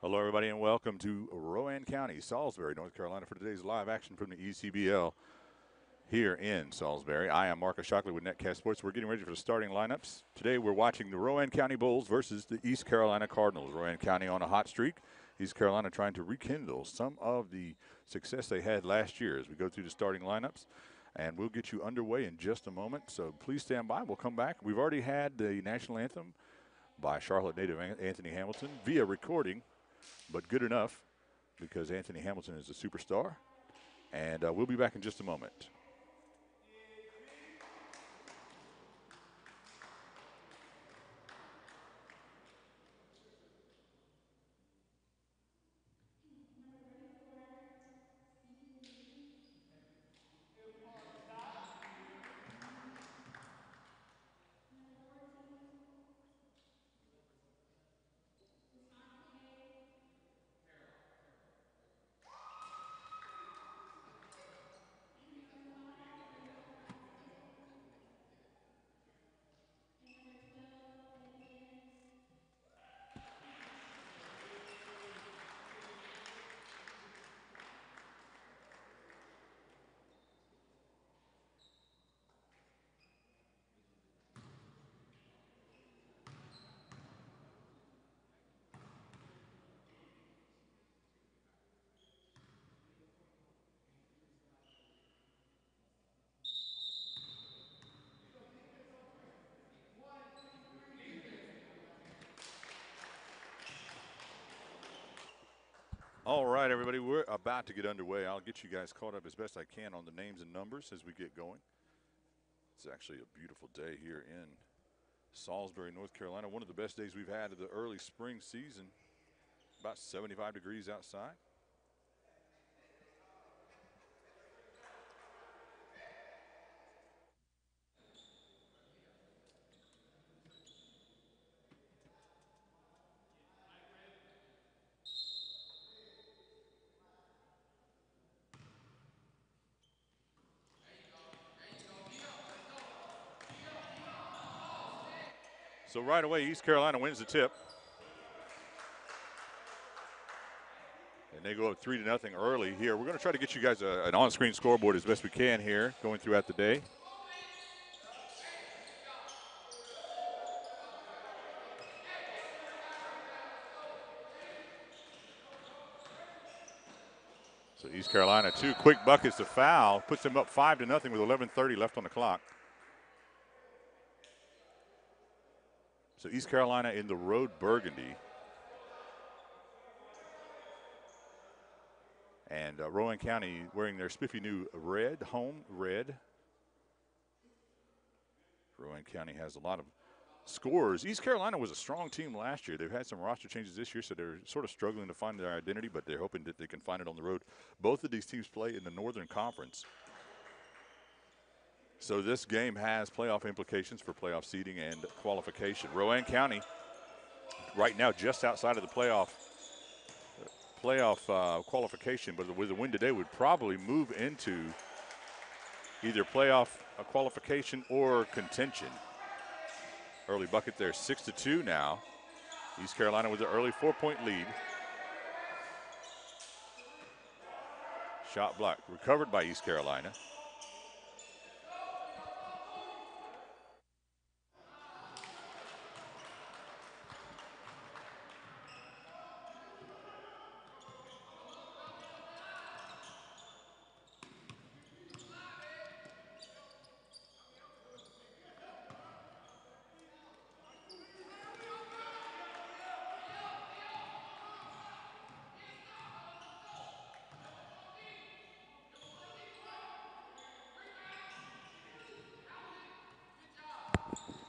Hello, everybody, and welcome to Rowan County, Salisbury, North Carolina, for today's live action from the ECBL here in Salisbury. I am Marcus Shockley with Netcast Sports. We're getting ready for the starting lineups. Today, we're watching the Rowan County Bulls versus the East Carolina Cardinals. Rowan County on a hot streak. East Carolina trying to rekindle some of the success they had last year as we go through the starting lineups. And we'll get you underway in just a moment, so please stand by. We'll come back. We've already had the national anthem by Charlotte native Anthony Hamilton via recording, but good enough because Anthony Hamilton is a superstar. And we'll be back in just a moment. All right, everybody, we're about to get underway. I'll get you guys caught up as best I can on the names and numbers as we get going. It's actually a beautiful day here in Salisbury, North Carolina. One of the best days we've had of the early spring season. About 75 degrees outside. So right away, East Carolina wins the tip. And they go up 3-0 early here. We're going to try to get you guys an on-screen scoreboard as best we can here going throughout the day. So East Carolina, 2 quick buckets to foul, puts them up 5-0 with 11:30 left on the clock. So East Carolina in the road burgundy. And Rowan County wearing their spiffy new red, home red. Rowan County has a lot of scores. East Carolina was a strong team last year. They've had some roster changes this year, so they're sort of struggling to find their identity, but they're hoping that they can find it on the road. Both of these teams play in the Northern Conference. So this game has playoff implications for playoff seeding and qualification. Rowan County right now just outside of the playoff qualification, but with a win today would probably move into either playoff qualification or contention. Early bucket there, 6-2 now. East Carolina with an early 4-point lead. Shot block recovered by East Carolina.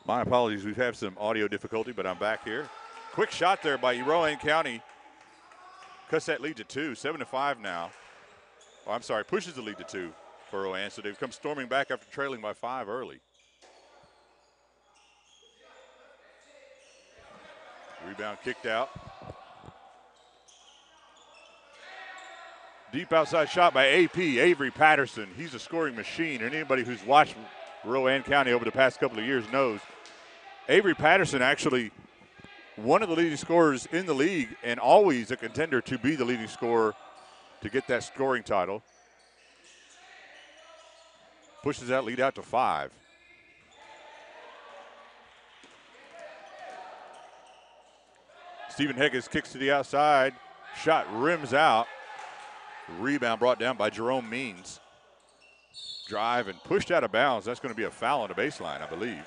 My apologies, we've had some audio difficulty, but I'm back here. Quick shot there by Rowan County. Cuts that lead to 2, 7-5 now. Oh, I'm sorry, pushes the lead to 2 for Rowan, so they've come storming back after trailing by 5 early. Rebound kicked out. Deep outside shot by AP, Avery Patterson. He's a scoring machine, and anybody who's watched Rowan County over the past couple of years knows Avery Patterson actually one of the leading scorers in the league and always a contender to be the leading scorer to get that scoring title. Pushes that lead out to 5. Stephen Higgins kicks to the outside. Shot rims out. Rebound brought down by Jerome Means. Drive and pushed out of bounds. That's going to be a foul on the baseline, I believe.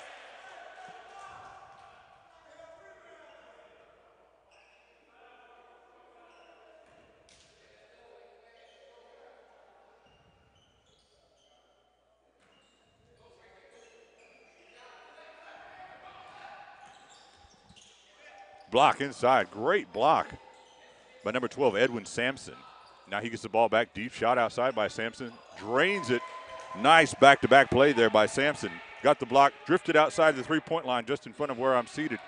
Block inside. Great block by number 12, Edwin Sampson. Now he gets the ball back deep. Shot outside by Sampson. Drains it. Nice back-to-back play there by Sampson. Got the block. Drifted outside the three-point line just in front of where I'm seated.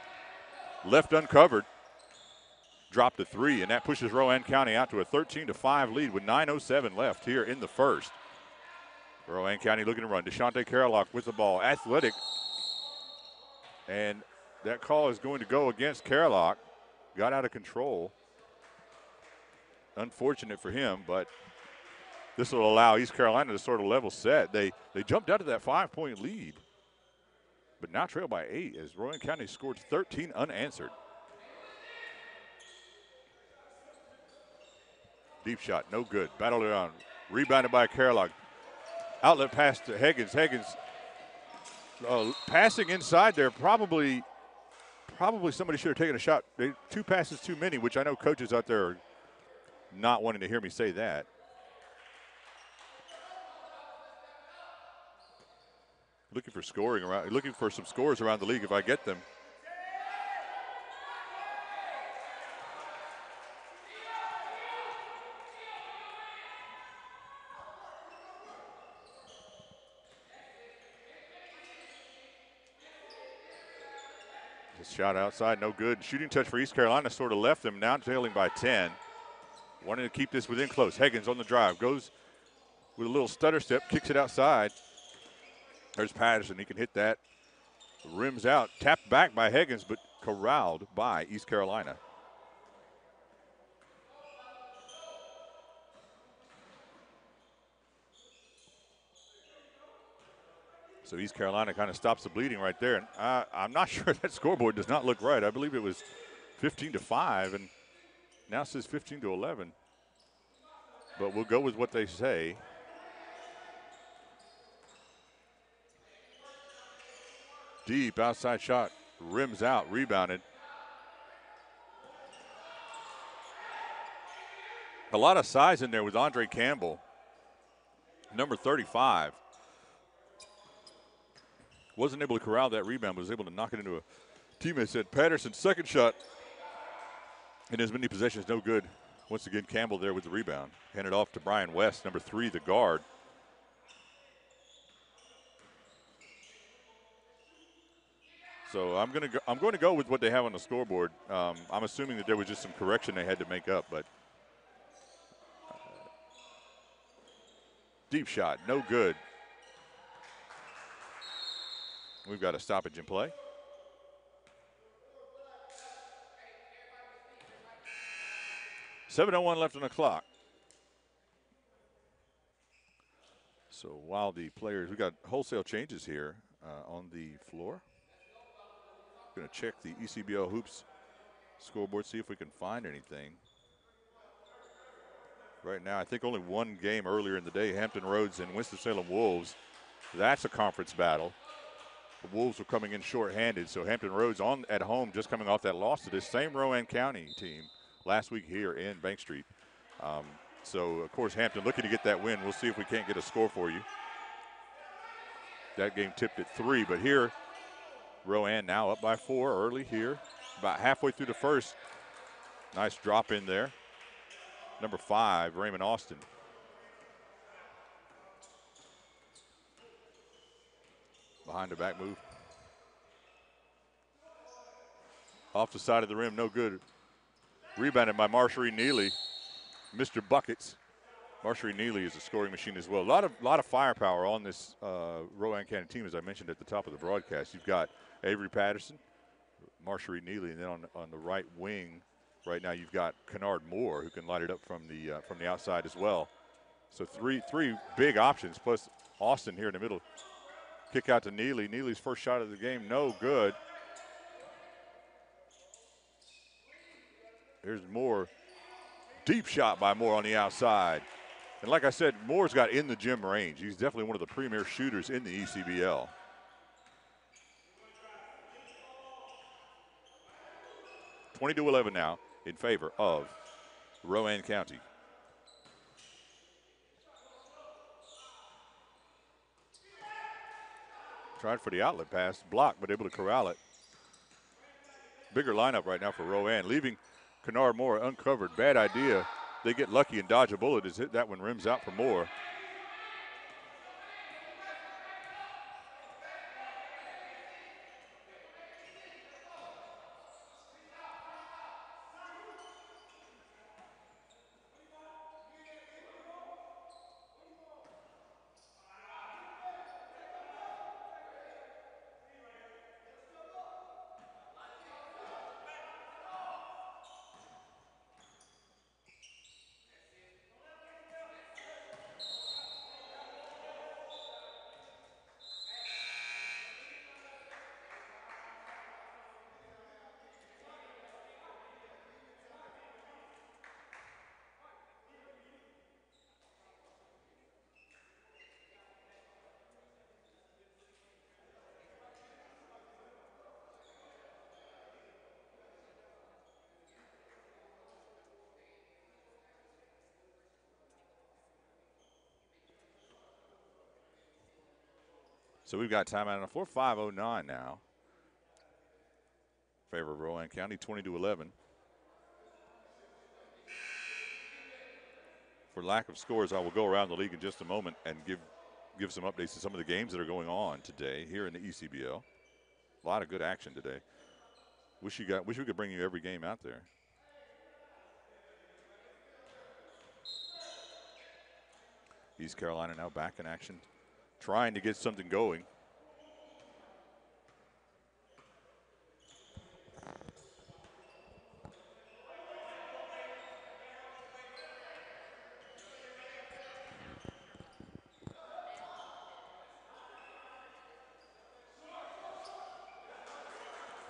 Left uncovered. Dropped the 3, and that pushes Rowan County out to a 13-5 lead with 9:07 left here in the first. Rowan County looking to run. DeShante Carlock with the ball. Athletic. And that call is going to go against Carlock. Got out of control. Unfortunate for him, but this will allow East Carolina to sort of level set. They jumped out to that 5-point lead, but now trail by 8 as Rowan County scored 13 unanswered. Deep shot, no good. Battled it on. Rebounded by Carlock. Outlet pass to Higgins. Higgins passing inside there. Probably somebody should have taken a shot. 2 passes too many, which I know coaches out there are not wanting to hear me say that. Looking for scoring around, looking for some scores around the league if I get them. Just shot outside, no good. Shooting touch for East Carolina sort of left them, now trailing by 10. Wanting to keep this within close. Higgins on the drive, goes with a little stutter step, kicks it outside. There's Patterson, he can hit that. Rims out, tapped back by Higgins, but corralled by East Carolina. So East Carolina kind of stops the bleeding right there. And I'm not sure that scoreboard does not look right. I believe it was 15-5, and now it says 15-11. But we'll go with what they say. Deep outside shot, rims out, rebounded. A lot of size in there with Andre Campbell, number 35. Wasn't able to corral that rebound, but was able to knock it into a teammate. Said Patterson's second shot in as many possessions, no good. Once again, Campbell there with the rebound. Handed off to Brian West, number 3, the guard. So I'm going to go with what they have on the scoreboard. I'm assuming that there was just some correction they had to make up, but deep shot, no good. We've got a stoppage in play. .7:01 left on the clock. So while the players, we got wholesale changes here on the floor. Going to check the ECBL Hoops scoreboard, see if we can find anything. Right now, I think only one game earlier in the day, Hampton Roads and Winston-Salem Wolves. That's a conference battle. The Wolves were coming in shorthanded, so Hampton Roads at home just coming off that loss to this same Rowan County team last week here in Bank Street. So, of course, Hampton looking to get that win. We'll see if we can't get a score for you. That game tipped at 3, but here, Rowan now up by 4 early here, about halfway through the first. Nice drop in there. Number 5, Raymond Austin. Behind the back move. Off the side of the rim, no good. Rebounded by Marshery Neely. Mr. Buckets. Marshery Neely is a scoring machine as well. A lot of firepower on this Rowan County team, as I mentioned at the top of the broadcast. You've got Avery Patterson, Marjorie Neely, and then on the right wing, right now you've got Kennard Moore, who can light it up from the outside as well. So three big options, plus Austin here in the middle. Kick out to Neely. Neely's first shot of the game, no good. Here's Moore. Deep shot by Moore on the outside. And like I said, Moore's got in the gym range. He's definitely one of the premier shooters in the ECBL. (20-11) now in favor of Rowan County. Tried for the outlet pass, blocked, but able to corral it. Bigger lineup right now for Rowan, leaving Kennard Moore uncovered. Bad idea. They get lucky and dodge a bullet as hit that one rims out for Moore. So we've got timeout on the floor. 5:09 now. Favor of Rowan County, 20-11. For lack of scores, I will go around the league in just a moment and give some updates to some of the games that are going on today here in the ECBL. A lot of good action today. Wish we could bring you every game out there. East Carolina now back in action, trying to get something going.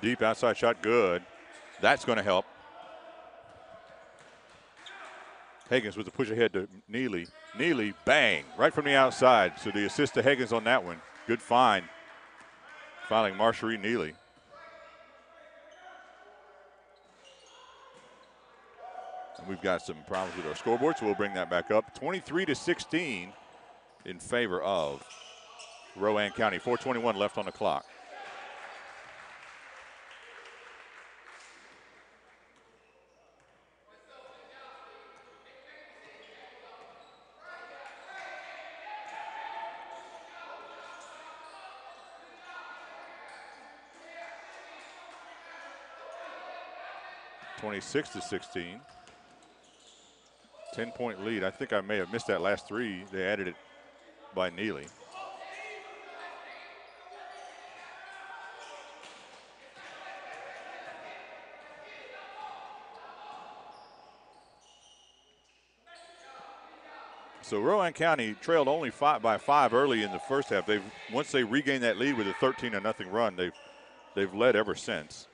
Deep outside shot, good. That's going to help. Higgins with the push ahead to Neely. Neely, bang, right from the outside. So the assist to Higgins on that one. Good find. Fouling Marjorie Neely. And we've got some problems with our scoreboard, so we'll bring that back up. 23-16 in favor of Rowan County. 4:21 left on the clock. (26-16). 10-point lead. I think I may have missed that last three. They added it by Neely. So Rowan County trailed only by five early in the first half. Once they regained that lead with a 13-0 run, they've led ever since.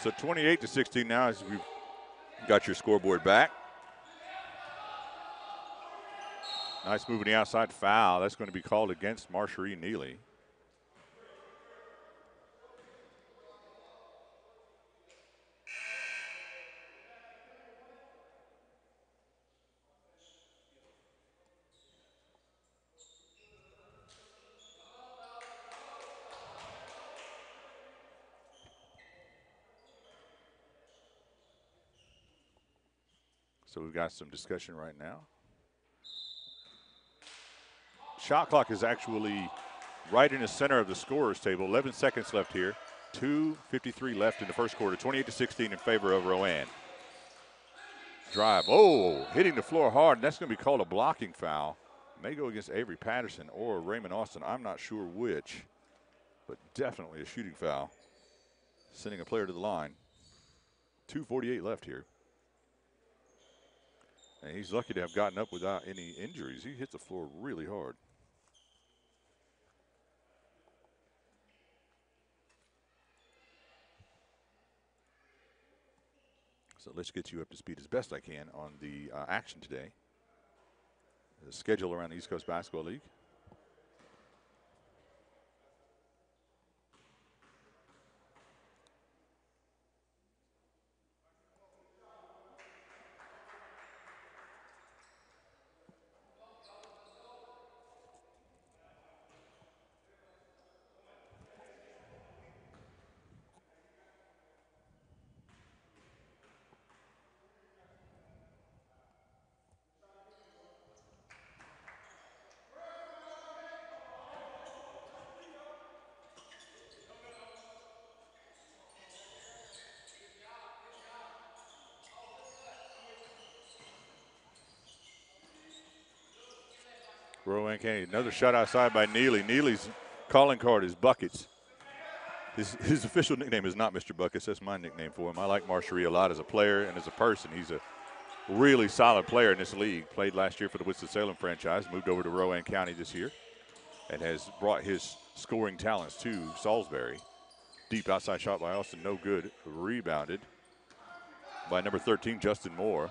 So 28-16 now as we've got your scoreboard back. Nice move on the outside, foul. That's going to be called against Marjorie Neely. So we've got some discussion right now. Shot clock is actually right in the center of the scorer's table. 11 seconds left here. 2:53 left in the first quarter. 28-16 in favor of Rowan. Drive. Oh, hitting the floor hard. And that's going to be called a blocking foul. May go against Avery Patterson or Raymond Austin. I'm not sure which, but definitely a shooting foul. Sending a player to the line. 2:48 left here. And he's lucky to have gotten up without any injuries. He hit the floor really hard. So let's get you up to speed as best I can on the action today. The schedule around the East Coast Basketball League. Rowan County, another shot outside by Neely. Neely's calling card is Buckets. His official nickname is not Mr. Buckets. That's my nickname for him. I like Marcherie a lot as a player and as a person. He's a really solid player in this league. Played last year for the Winston-Salem franchise, moved over to Rowan County this year, and has brought his scoring talents to Salisbury. Deep outside shot by Austin, no good. Rebounded by number 13, Justin Moore.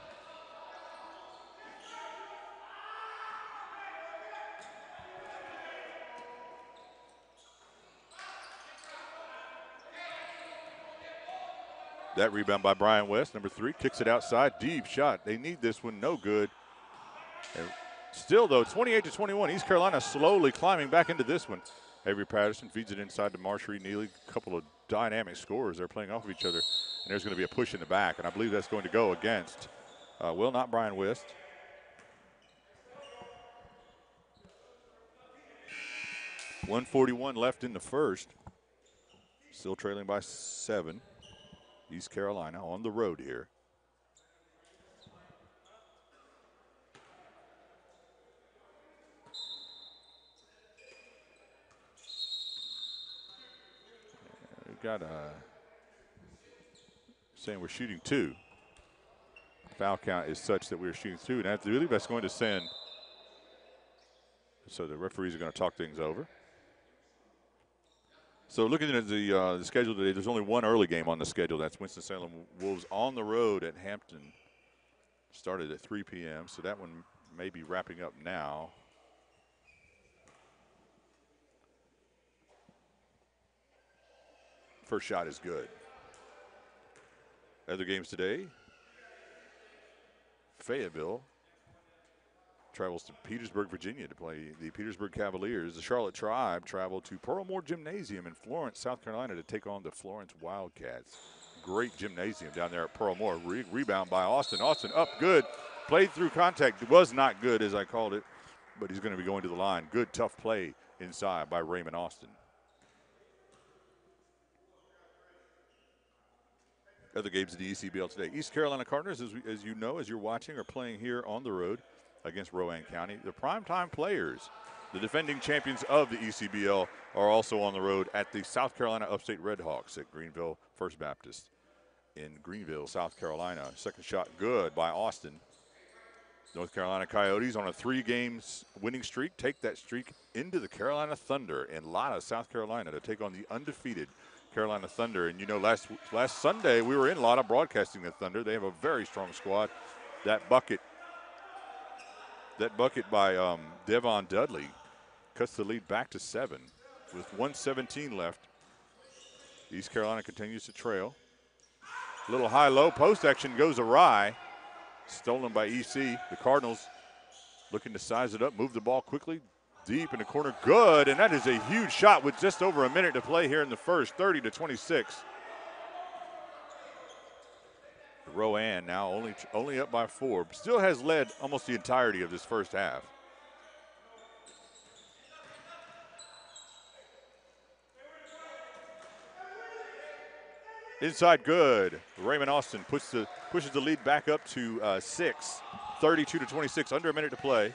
That rebound by Brian West, number 3, kicks it outside. Deep shot. They need this one, no good. And still, though, 28-21. East Carolina slowly climbing back into this one. Avery Patterson feeds it inside to Marcherie Neely. A couple of dynamic scorers. They're playing off of each other. And there's going to be a push in the back. And I believe that's going to go against, not Brian West. .141 left in the first. Still trailing by 7. East Carolina on the road here. We've got saying we're shooting 2. Foul count is such that we're shooting 2, and I believe that's going to send. So the referees are going to talk things over. So looking at the schedule today, there's only one early game on the schedule. That's Winston-Salem Wolves on the road at Hampton. Started at 3 p.m., so that one may be wrapping up now. First shot is good. Other games today, Fayetteville travels to Petersburg, Virginia to play the Petersburg Cavaliers. The Charlotte Tribe travel to Pearlmore Gymnasium in Florence, South Carolina to take on the Florence Wildcats. Great gymnasium down there at Pearlmore. Rebound by Austin. Austin up good. Played through contact. It was not good, as I called it, but he's going to be going to the line. Good, tough play inside by Raymond Austin. Other games of the ECBL today. East Carolina Cardinals, as you know, as you're watching, are playing here on the road against Rowan County. The primetime players, the defending champions of the ECBL, are also on the road at the South Carolina Upstate Redhawks at Greenville First Baptist in Greenville, South Carolina. Second shot good by Austin. North Carolina Coyotes on a 3-game winning streak take that streak into the Carolina Thunder in Lotta, South Carolina to take on the undefeated Carolina Thunder. And you know, last Sunday we were in Lotta broadcasting the Thunder. They have a very strong squad. That bucket by Devon Dudley cuts the lead back to 7 with 1:17 left. East Carolina continues to trail. Little high-low post action goes awry. Stolen by EC. The Cardinals looking to size it up, move the ball quickly. Deep in the corner, good, and that is a huge shot with just over a minute to play here in the first, 30-26. Rowan now only up by 4. Still has led almost the entirety of this first half. Inside good. Raymond Austin pushes the lead back up to 6. 32-26, under a minute to play.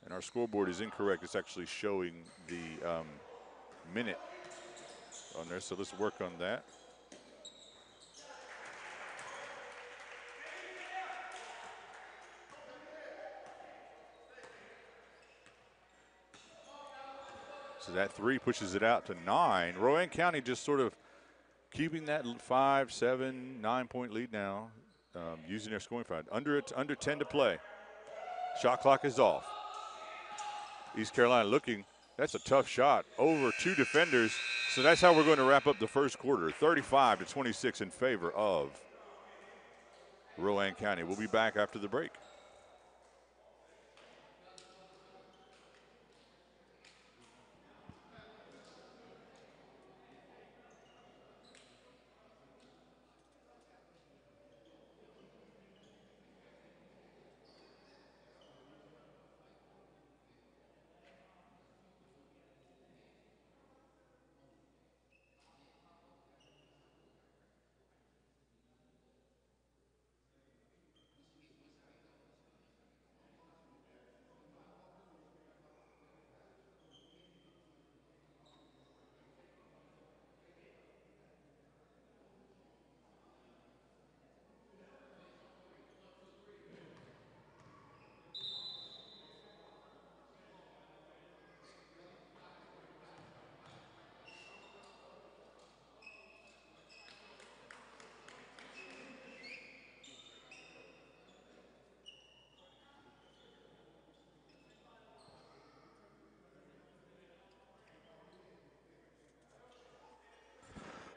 And our scoreboard is incorrect. It's actually showing the minute on there, so let's work on that. So that 3 pushes it out to 9. Rowan County just sort of keeping that 5, 7, 9-point lead now, using their scoring five. Under 10 to play. Shot clock is off. East Carolina looking. That's a tough shot over 2 defenders. So that's how we're going to wrap up the first quarter. 35-26 in favor of Rowan County. We'll be back after the break.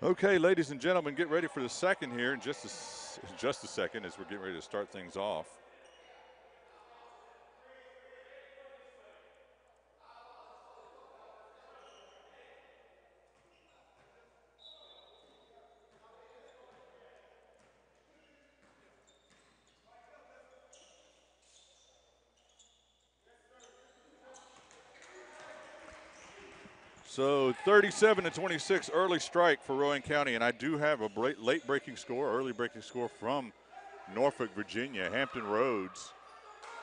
Okay, ladies and gentlemen, get ready for the second here in just a second as we're getting ready to start things off. So 37-26, early strike for Rowan County, and I do have a late breaking score, early breaking score from Norfolk, Virginia. Hampton Roads,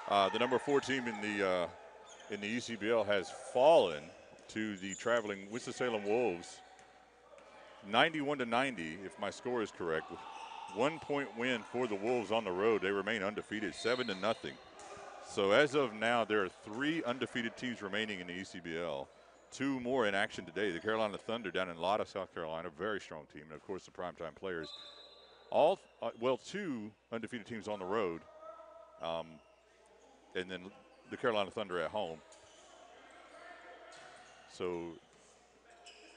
the number 4 team in the ECBL, has fallen to the traveling Winston-Salem Wolves, 91-90, if my score is correct. 1-point win for the Wolves on the road. They remain undefeated, 7-0. So as of now, there are 3 undefeated teams remaining in the ECBL. 2 more in action today. The Carolina Thunder down in Lotta, South Carolina, very strong team. And, of course, the primetime players. 2 undefeated teams on the road. And then the Carolina Thunder at home. So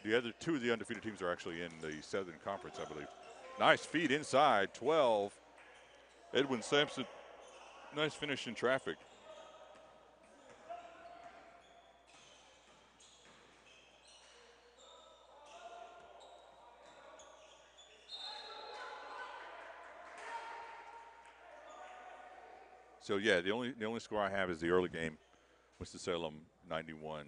the other 2 of the undefeated teams are actually in the Southern Conference, I believe. Nice feed inside, 12. Edwin Sampson, nice finish in traffic. So yeah, the only score I have is the early game. Winston-Salem 91,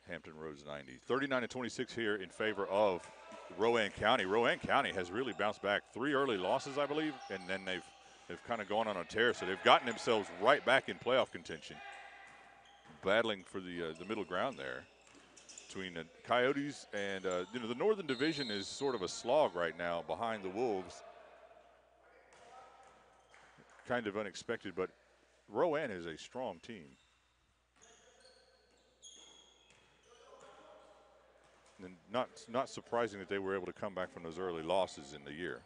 Hampton Roads 90. 39-26 here in favor of Rowan County. Rowan County has really bounced back. 3 early losses, I believe, and then they've kind of gone on a tear. So they've gotten themselves right back in playoff contention, battling for the middle ground there between the Coyotes and the Northern Division is sort of a slog right now behind the Wolves. Kind of unexpected, but Rowan is a strong team. And not surprising that they were able to come back from those early losses in the year.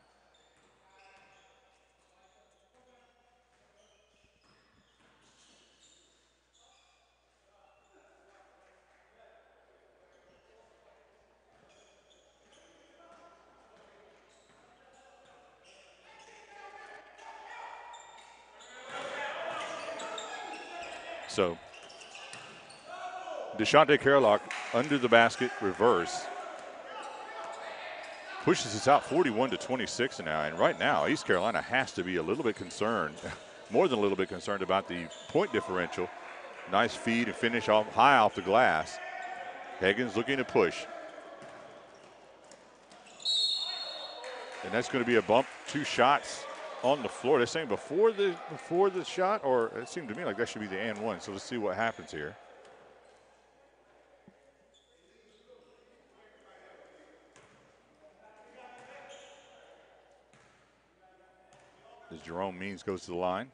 So DeShante Carlock under the basket, reverse. pushes us out 41-26 now. And right now, East Carolina has to be a little bit concerned, more than a little bit concerned about the point differential. Nice feed and finish off high off the glass. Higgins looking to push. And that's going to be a bump, 2 shots on the floor. They're saying before the shot, or it seemed to me like that should be the and one. So let's see what happens here. As Jerome Means goes to the line.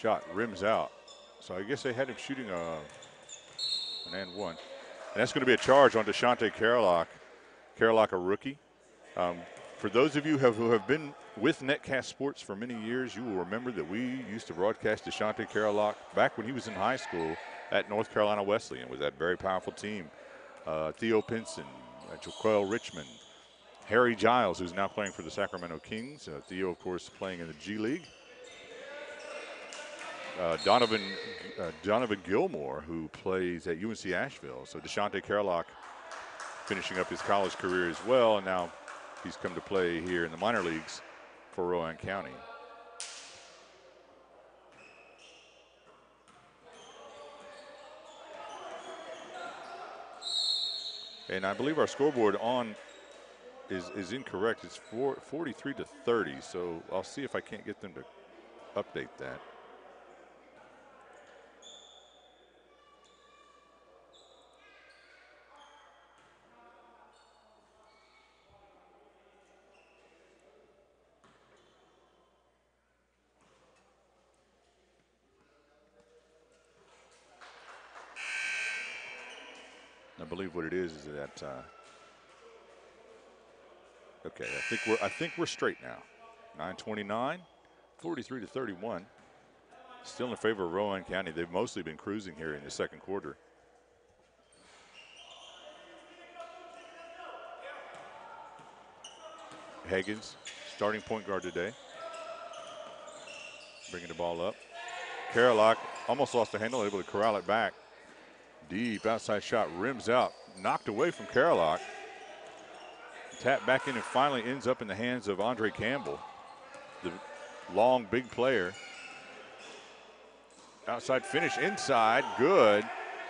Shot rims out. So I guess they had him shooting an and one. And that's going to be a charge on DeShante Carlock. Carlock, a rookie. For those of you who have been with Netcast Sports for many years, you will remember that we used to broadcast DeShante Carlock back when he was in high school at North Carolina Wesleyan with that very powerful team. Theo Pinson, Jaquel Richmond, Harry Giles, who's now playing for the Sacramento Kings. Theo, of course, playing in the G League. Donovan Gilmore, who plays at UNC Asheville. So DeShante Carlock finishing up his college career as well, and now he's come to play here in the minor leagues for Rowan County. And I believe our scoreboard on is incorrect. It's 43-30, so I'll see if I can't get them to update that. I believe what it is that okay, I think we're straight now. 9:29, 43-31. Still in favor of Rowan County. They've mostly been cruising here in the second quarter. Higgins, starting point guard today. Bringing the ball up. Carlock almost lost the handle, able to corral it back. Deep outside shot, rims out, knocked away from Carlock. Tap back in and finally ends up in the hands of Andre Campbell, the long, big player. Outside finish inside, good.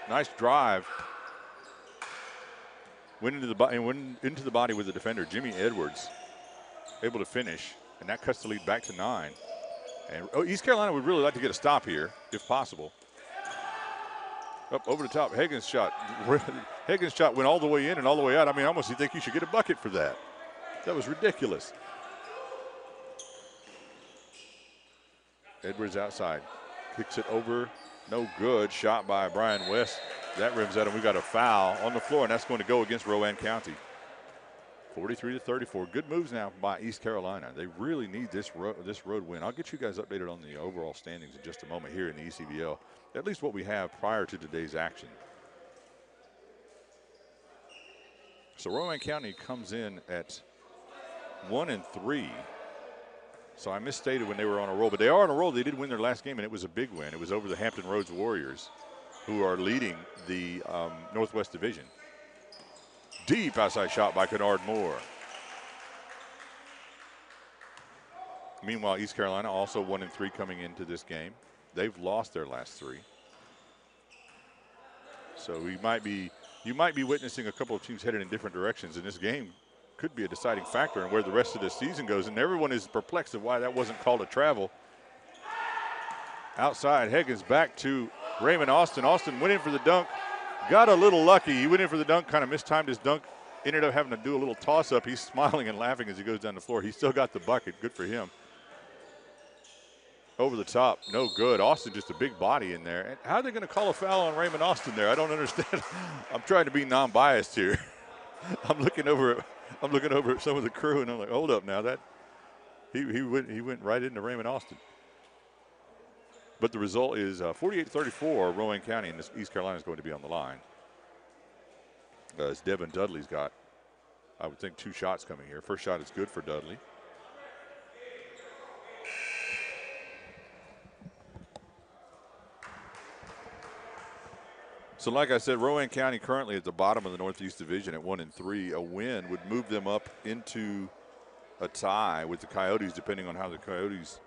Nice drive. Went into the body with the defender, Jimmy Edwards. Able to finish, and that cuts the lead back to 9. And East Carolina would really like to get a stop here, if possible. Up over the top, Higgins' shot. Higgins' shot went all the way in and all the way out. I mean, almost you think you should get a bucket for that. That was ridiculous. Edwards outside. Kicks it over. No good. Shot by Brian West. That rims out, and we got a foul on the floor, and that's going to go against Rowan County. 43-34. Good moves now by East Carolina. They really need this road win. I'll get you guys updated on the overall standings in just a moment here in the ECBL. At least what we have prior to today's action. So Rowan County comes in at 1-3. So I misstated when they were on a roll, but they are on a roll. They did win their last game, and it was a big win. It was over the Hampton Roads Warriors, who are leading the Northwest Division. Deep outside shot by Kennard Moore. Meanwhile, East Carolina also 1-3 coming into this game. They've lost their last 3. So you might be witnessing a couple of teams headed in different directions, and this game could be a deciding factor in where the rest of the season goes. And everyone is perplexed of why that wasn't called a travel. Outside, Higgins back to Raymond Austin. Austin went in for the dunk. Got a little lucky. He went in for the dunk, kind of mistimed his dunk. Ended up having to do a little toss-up. He's smiling and laughing as he goes down the floor. He still got the bucket. Good for him. Over the top, no good. Austin just a big body in there. And how are they going to call a foul on Raymond Austin there? I don't understand. I'm trying to be non-biased here. I'm looking over at some of the crew, and I'm like, hold up now. That he went right into Raymond Austin. But the result is 48-34, Rowan County, and East Carolina is going to be on the line. As Devin Dudley's got, I would think, 2 shots coming here. First shot is good for Dudley. So like I said, Rowan County currently at the bottom of the Northeast Division at 1-3. A win would move them up into a tie with the Coyotes, depending on how the Coyotes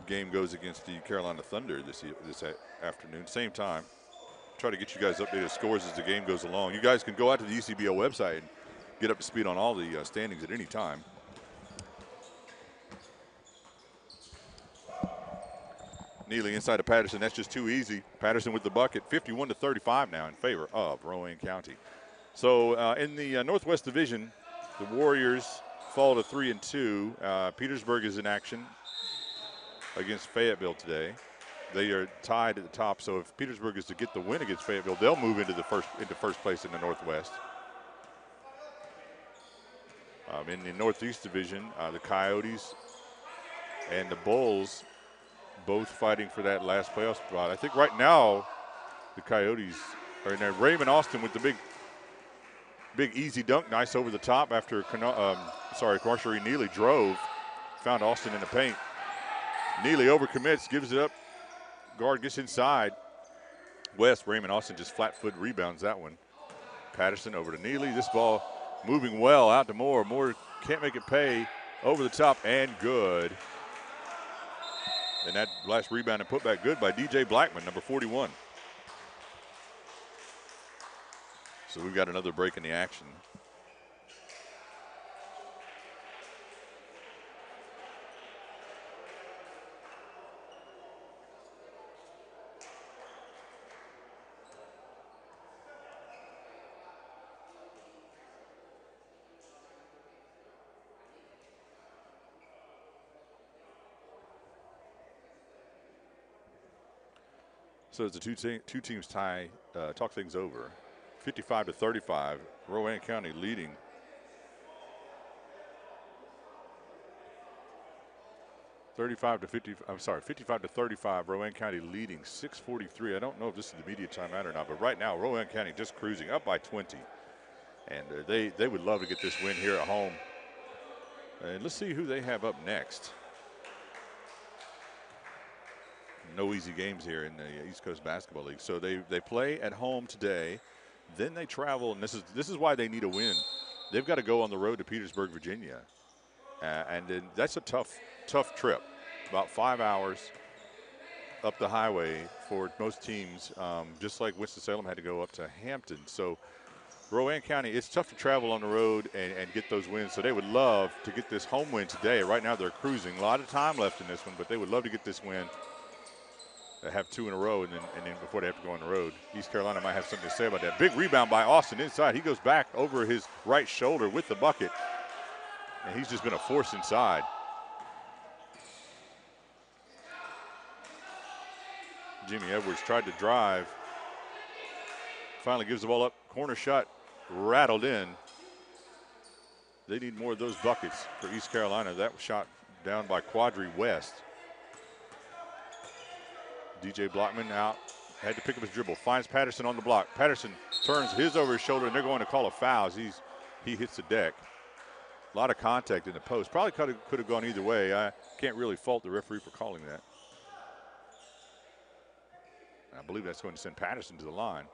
game goes against the Carolina Thunder this afternoon. Same time. Try to get you guys updated scores as the game goes along. You guys can go out to the ECBL website and get up to speed on all the standings at any time. Neely inside of Patterson. That's just too easy. Patterson with the bucket. 51-35 now in favor of Rowan County. So in the Northwest Division, the Warriors fall to 3-2. Petersburg is in action against Fayetteville today. They are tied at the top. So if Petersburg is to get the win against Fayetteville, they'll move into first place in the Northwest. In the Northeast Division, the Coyotes and the Bulls both fighting for that last playoff spot. I think right now the Coyotes are in there. Raymond Austin with the big easy dunk, nice over the top after Marshery Neely drove, found Austin in the paint. Neely overcommits, gives it up. Guard gets inside. West, Raymond Austin just flat-foot rebounds that one. Patterson over to Neely. This ball moving well out to Moore. Moore can't make it pay. Over the top and good. And that last rebound and putback good by DJ Blackman, number 41. So we've got another break in the action. So as the two teams tie, talk things over, 55-35, Rowan County leading. $55 to 35, Rowan County leading 6:43. I don't know if this is the media timeout or not, but right now Rowan County just cruising up by 20. And they would love to get this win here at home. And let's see who they have up next. No easy games here in the East Coast Basketball League. So they play at home today, then they travel, and this is why they need a win. They've got to go on the road to Petersburg, Virginia, and then that's a tough trip. About 5 hours up the highway for most teams, just like Winston-Salem had to go up to Hampton. So Rowan County, it's tough to travel on the road and get those wins. So they would love to get this home win today. Right now they're cruising. A lot of time left in this one, but they would love to get this win. Have two in a row, and then before they have to go on the road. East Carolina might have something to say about that. Big rebound by Austin inside. He goes back over his right shoulder with the bucket, and he's just been a force inside. Jimmy Edwards tried to drive. Finally gives the ball up. Corner shot rattled in. They need more of those buckets for East Carolina. That was shot down by Quadri West. DJ Blockman out, had to pick up his dribble, finds Patterson on the block. Patterson turns his over his shoulder, and they're going to call a foul as he hits the deck. A lot of contact in the post. Probably could have gone either way. I can't really fault the referee for calling that. I believe that's going to send Patterson to the line.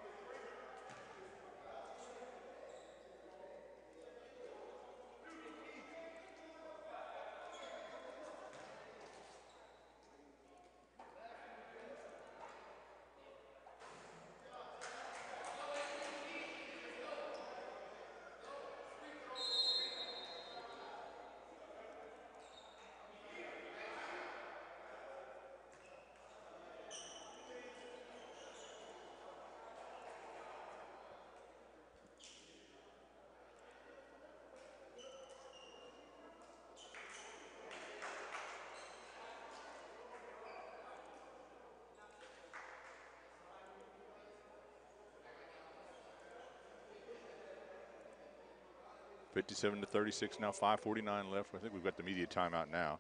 $57-36 now, 5:49 left. I think we've got the media timeout now.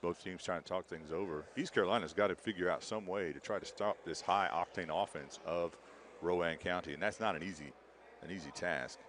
Both teams trying to talk things over. East Carolina's got to figure out some way to try to stop this high-octane offense of Rowan County, and that's not an easy task.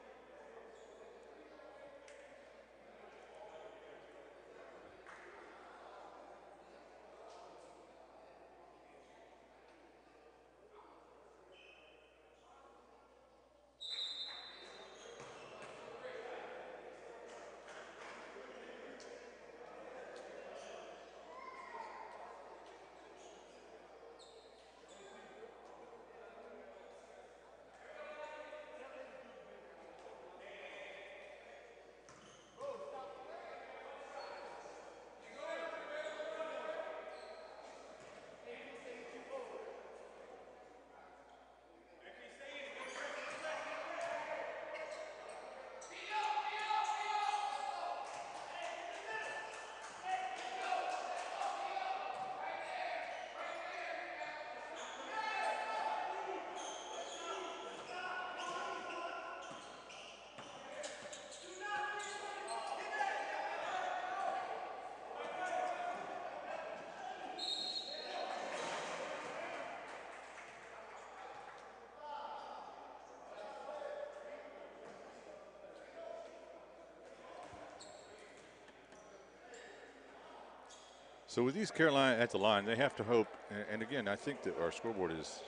So with East Carolina at the line, they have to hope, and again, I think that our scoreboard is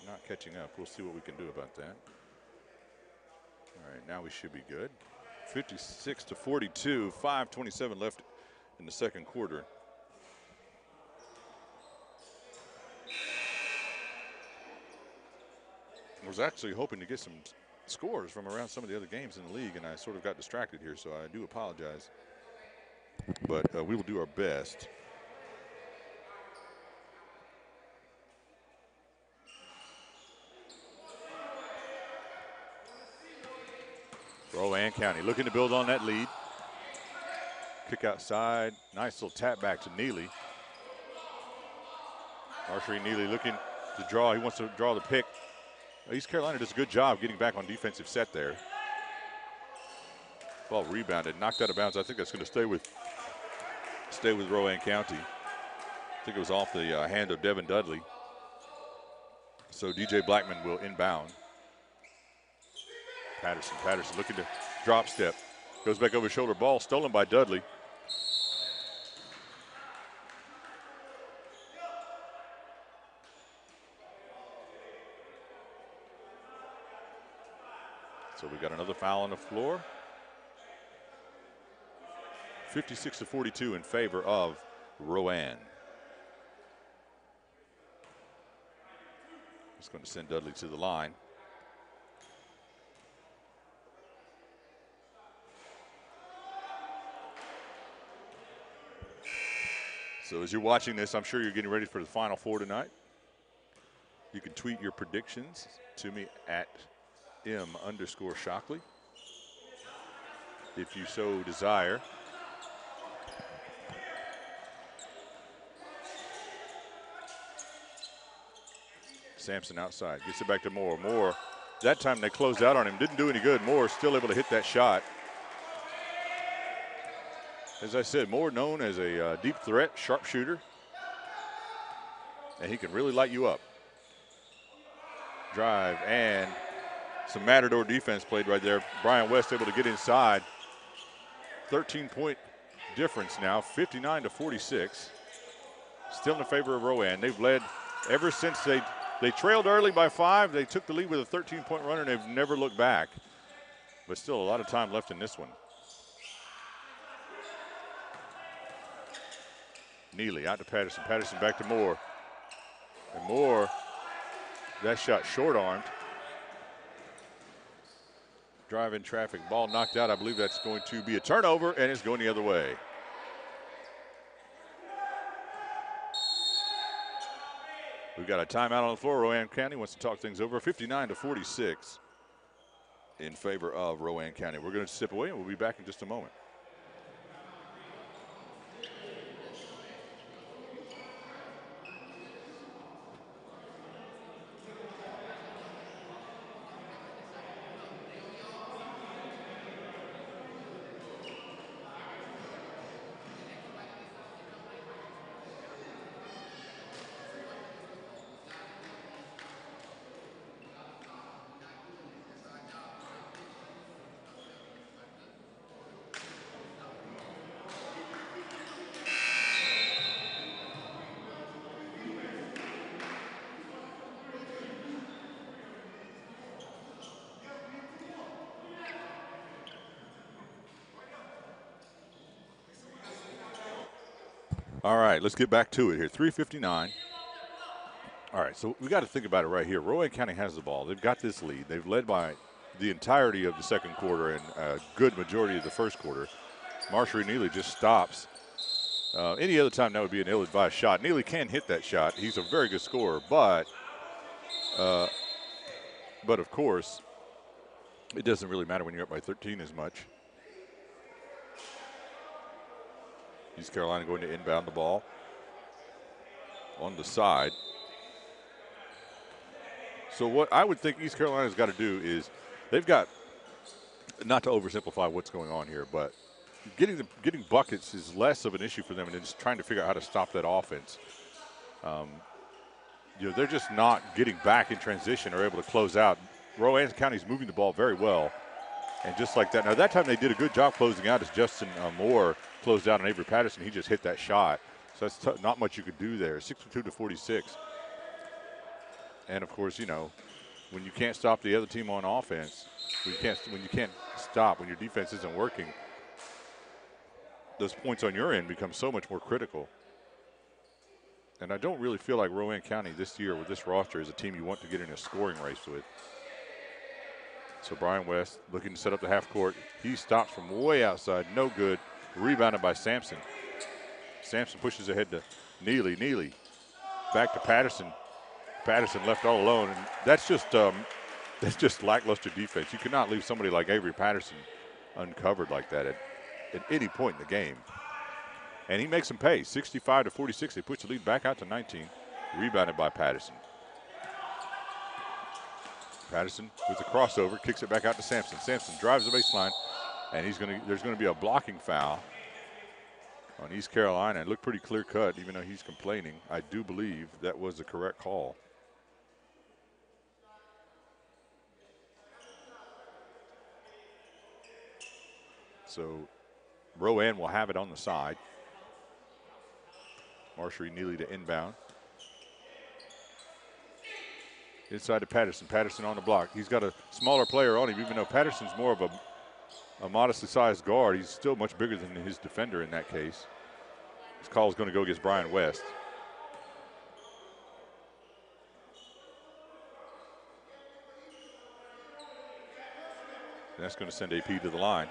not catching up. We'll see what we can do about that. All right, now we should be good. 56-42, 5:27 left in the second quarter. I was actually hoping to get some scores from around some of the other games in the league, and I sort of got distracted here, so I do apologize. But we will do our best. Rowan County looking to build on that lead. Kick outside. Nice little tap back to Neely. Marjorie Neely looking to draw. He wants to draw the pick. East Carolina does a good job getting back on defensive set there. Ball rebounded, knocked out of bounds. I think that's going to stay with Rowan County. I think it was off the hand of Devin Dudley. So DJ Blackman will inbound. Patterson looking to drop step. Goes back over his shoulder. Ball stolen by Dudley. So we got another foul on the floor. 56-42 in favor of Rowan. It's going to send Dudley to the line. So as you're watching this, I'm sure you're getting ready for the Final Four tonight. You can tweet your predictions to me at M_Shockley if you so desire. Sampson outside, gets it back to Moore. Moore, that time they closed out on him, didn't do any good. Moore still able to hit that shot. As I said, Moore known as a deep threat, sharpshooter, and he can really light you up. Drive and some Matador defense played right there. Brian West able to get inside. 13-point difference now, 59-46. Still in favor of Rowan. They've led ever since they trailed early by 5. They took the lead with a 13-point runner, and they've never looked back. But still a lot of time left in this one. Neely out to Patterson. Patterson back to Moore. And Moore, that shot short-armed. Driving traffic. Ball knocked out. I believe that's going to be a turnover, and it's going the other way. We've got a timeout on the floor. Rowan County wants to talk things over. 59-46 in favor of Rowan County. We're going to step away, and we'll be back in just a moment. All right, let's get back to it here. 3:59. All right, so we got to think about it right here. Rowan County has the ball. They've got this lead. They've led by the entirety of the second quarter and a good majority of the first quarter. Marjorie Neely just stops. Any other time that would be an ill-advised shot. Neely can hit that shot. He's a very good scorer, but of course, it doesn't really matter when you're up by 13 as much. East Carolina going to inbound the ball on the side. So what I would think East Carolina's got to do is they've got, not to oversimplify what's going on here, but getting buckets is less of an issue for them than just trying to figure out how to stop that offense. They're just not getting back in transition or able to close out. Rowan County's moving the ball very well. And just like that. Now, that time they did a good job closing out as Justin Moore closed out on Avery Patterson. He just hit that shot. So that's not much you could do there. 62 to 46. And of course, you know, when you can't stop the other team on offense, when you can't stop, when your defense isn't working, those points on your end become so much more critical. And I don't really feel like Rowan County this year with this roster is a team you want to get in a scoring race with. So Brian West looking to set up the half court. He stops from way outside, no good. Rebounded by Sampson. Sampson pushes ahead to Neely. Neely back to Patterson. Patterson left all alone, and that's just lackluster defense. You cannot leave somebody like Avery Patterson uncovered like that at any point in the game. And he makes them pay. 65 to 46. They push the lead back out to 19. Rebounded by Patterson. Patterson with the crossover, kicks it back out to Sampson. Sampson drives the baseline, and there's going to be a blocking foul on East Carolina. It looked pretty clear cut, even though he's complaining. I do believe that was the correct call. So Rowan will have it on the side. Marshall Neely to inbound. Inside to Patterson. Patterson on the block. He's got a smaller player on him, even though Patterson's more of a modestly sized guard. He's still much bigger than his defender in that case. His call is going to go against Brian West. And that's going to send AP to the line.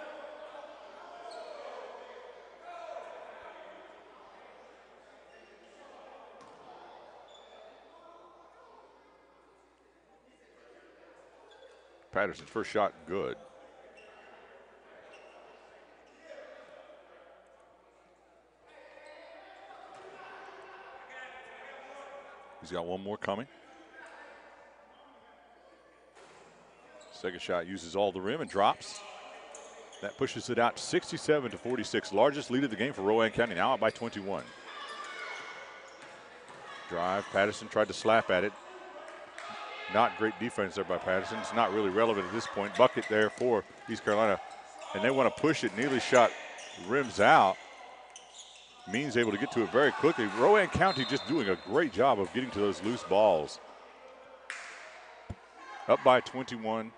Patterson's first shot, good. He's got one more coming. Second shot uses all the rim and drops. That pushes it out 67 to 46. Largest lead of the game for Rowan County, now out by 21. Drive, Patterson tried to slap at it. Not great defense there by Patterson. It's not really relevant at this point. Bucket there for East Carolina. And they want to push it. Neely's shot rims out. Means able to get to it very quickly. Rowan County just doing a great job of getting to those loose balls. Up by 21,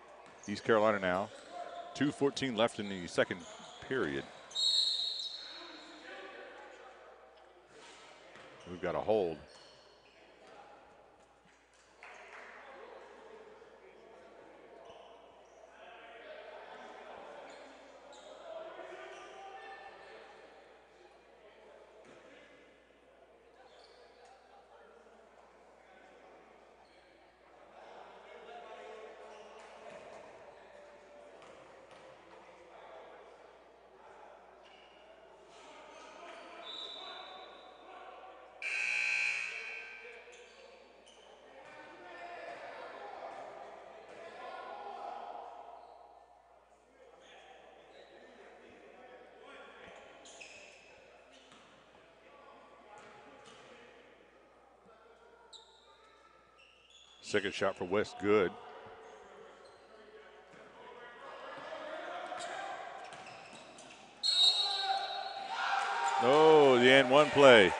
East Carolina now. 2:14 left in the second period. We've got a hold. Second shot for West, good. Oh, the and one play.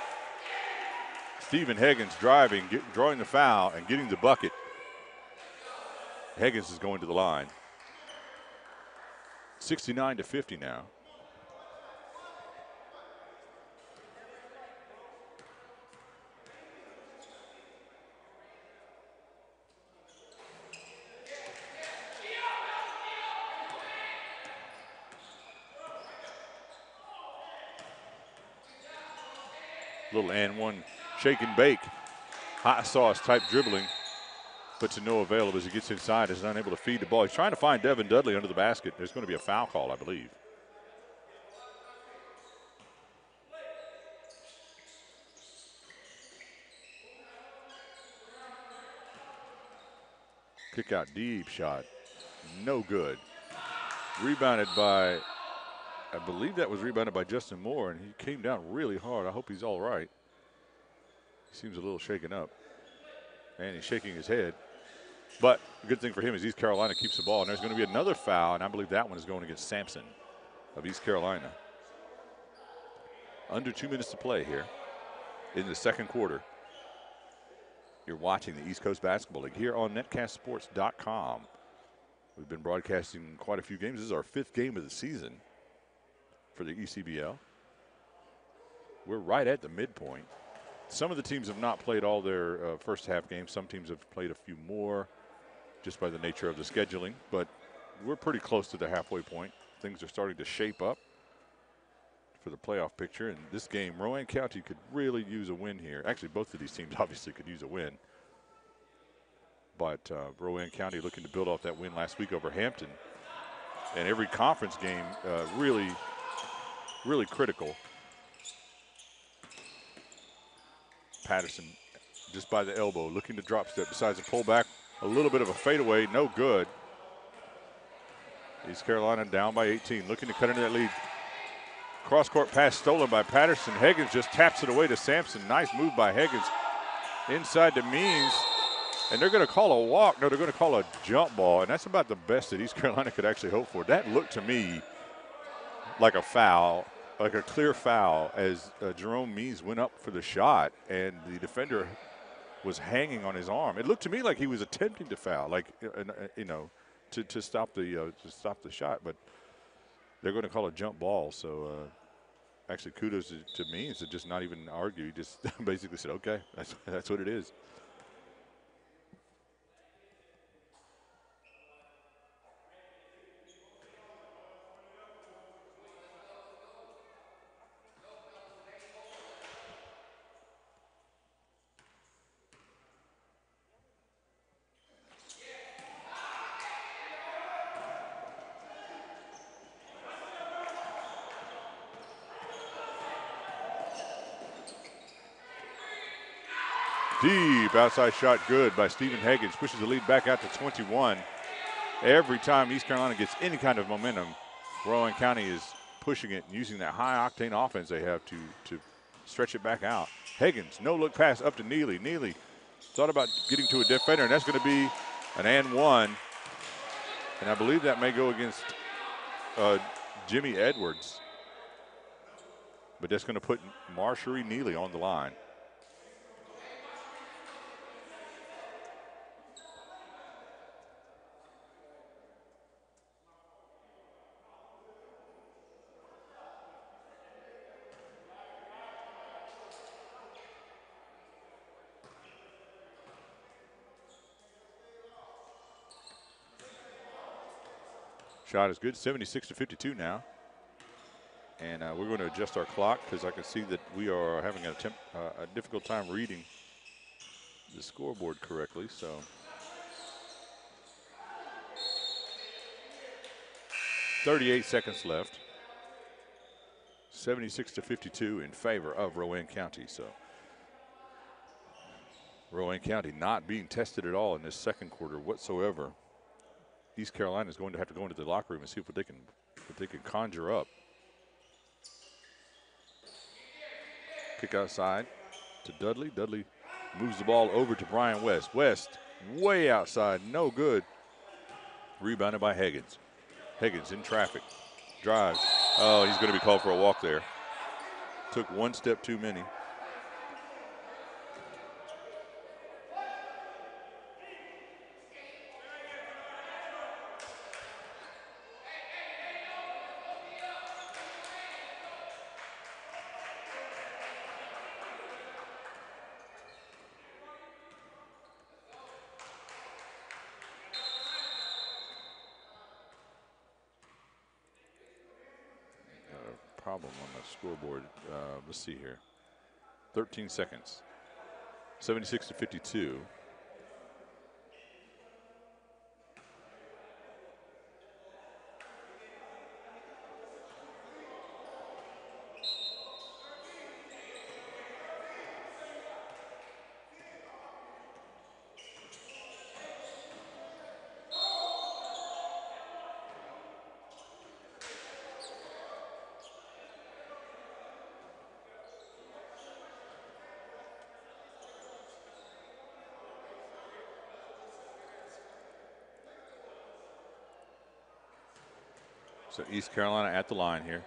Stephen Higgins driving, drawing the foul, and getting the bucket. Higgins is going to the line. 69 to 50 now. Little and one shake and bake, hot sauce type dribbling, but to no avail as he gets inside, is unable to feed the ball. He's trying to find Devin Dudley under the basket. There's going to be a foul call, I believe. Kick out deep shot, no good. Rebounded by, I believe that was rebounded by Justin Moore, and he came down really hard. I hope he's all right. He seems a little shaken up, and he's shaking his head. But the good thing for him is East Carolina keeps the ball, and there's going to be another foul, and I believe that one is going against Sampson of East Carolina. Under 2 minutes to play here. in the second quarter. You're watching the East Coast Basketball League here on netcastsports.com. We've been broadcasting quite a few games. This is our 5th game of the season for the ECBL. We're right at the midpoint. Some of the teams have not played all their first half games. Some teams have played a few more just by the nature of the scheduling. But we're pretty close to the halfway point. Things are starting to shape up for the playoff picture. And this game, Rowan County could really use a win here. Actually, both of these teams obviously could use a win. But Rowan County looking to build off that win last week over Hampton. And every conference game really, really critical. Patterson just by the elbow, looking to drop step. Besides a pullback, a little bit of a fadeaway, no good. East Carolina down by 18, looking to cut into that lead. Cross-court pass stolen by Patterson. Higgins just taps it away to Sampson. Nice move by Higgins. Inside to Means, and they're going to call a walk. No, they're going to call a jump ball, and that's about the best that East Carolina could actually hope for. That looked to me like a foul, like a clear foul, as Jerome Means went up for the shot, and the defender was hanging on his arm. It looked to me like he was attempting to foul, like to stop the shot, but they're going to call a jump ball. So actually, kudos to Means to just not even argue. He just basically said, "Okay, that's what it is." Deep outside shot, good by Stephen Higgins. Pushes the lead back out to 21. Every time East Carolina gets any kind of momentum, Rowan County is pushing it and using that high-octane offense they have to stretch it back out. Higgins, no-look pass up to Neely. Neely thought about getting to a defender, and that's going to be an and one. And I believe that may go against Jimmy Edwards. But that's going to put Marshery Neely on the line. Shot is good, 76-52 now. And we're going to adjust our clock because I can see that we are having a difficult time reading the scoreboard correctly. So 38 seconds left. 76-52 in favor of Rowan County. So Rowan County not being tested at all in this second quarter whatsoever. East Carolina is going to have to go into the locker room and see what they can conjure up. Kick outside to Dudley. Dudley moves the ball over to Brian West. West way outside, no good. Rebounded by Higgins. Higgins in traffic, drives. Oh, he's going to be called for a walk there. Took one step too many. Problem on the scoreboard. Let's see here. 13 seconds. 76-52. So East Carolina at the line here.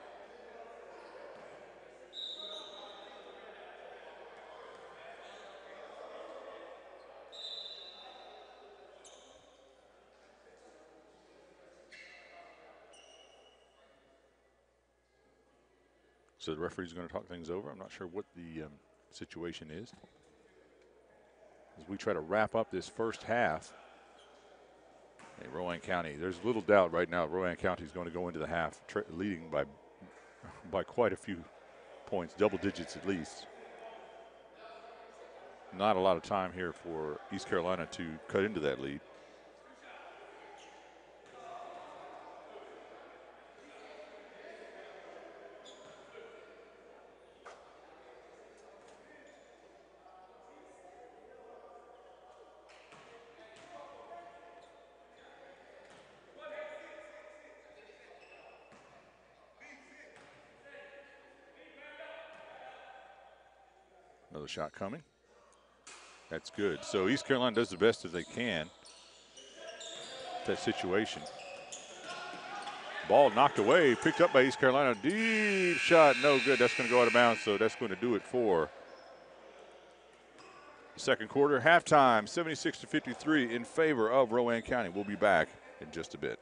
So the referee's going to talk things over. I'm not sure what the situation is. As we try to wrap up this first half, hey, Rowan County, there's little doubt right now Rowan County is going to go into the half leading by quite a few points, double digits at least. Not a lot of time here for East Carolina to cut into that lead. Another shot coming. That's good. So East Carolina does the best as they can. That situation. Ball knocked away, picked up by East Carolina. Deep shot, no good. That's going to go out of bounds, so that's going to do it for the second quarter. Halftime, 76-53 in favor of Rowan County. We'll be back in just a bit.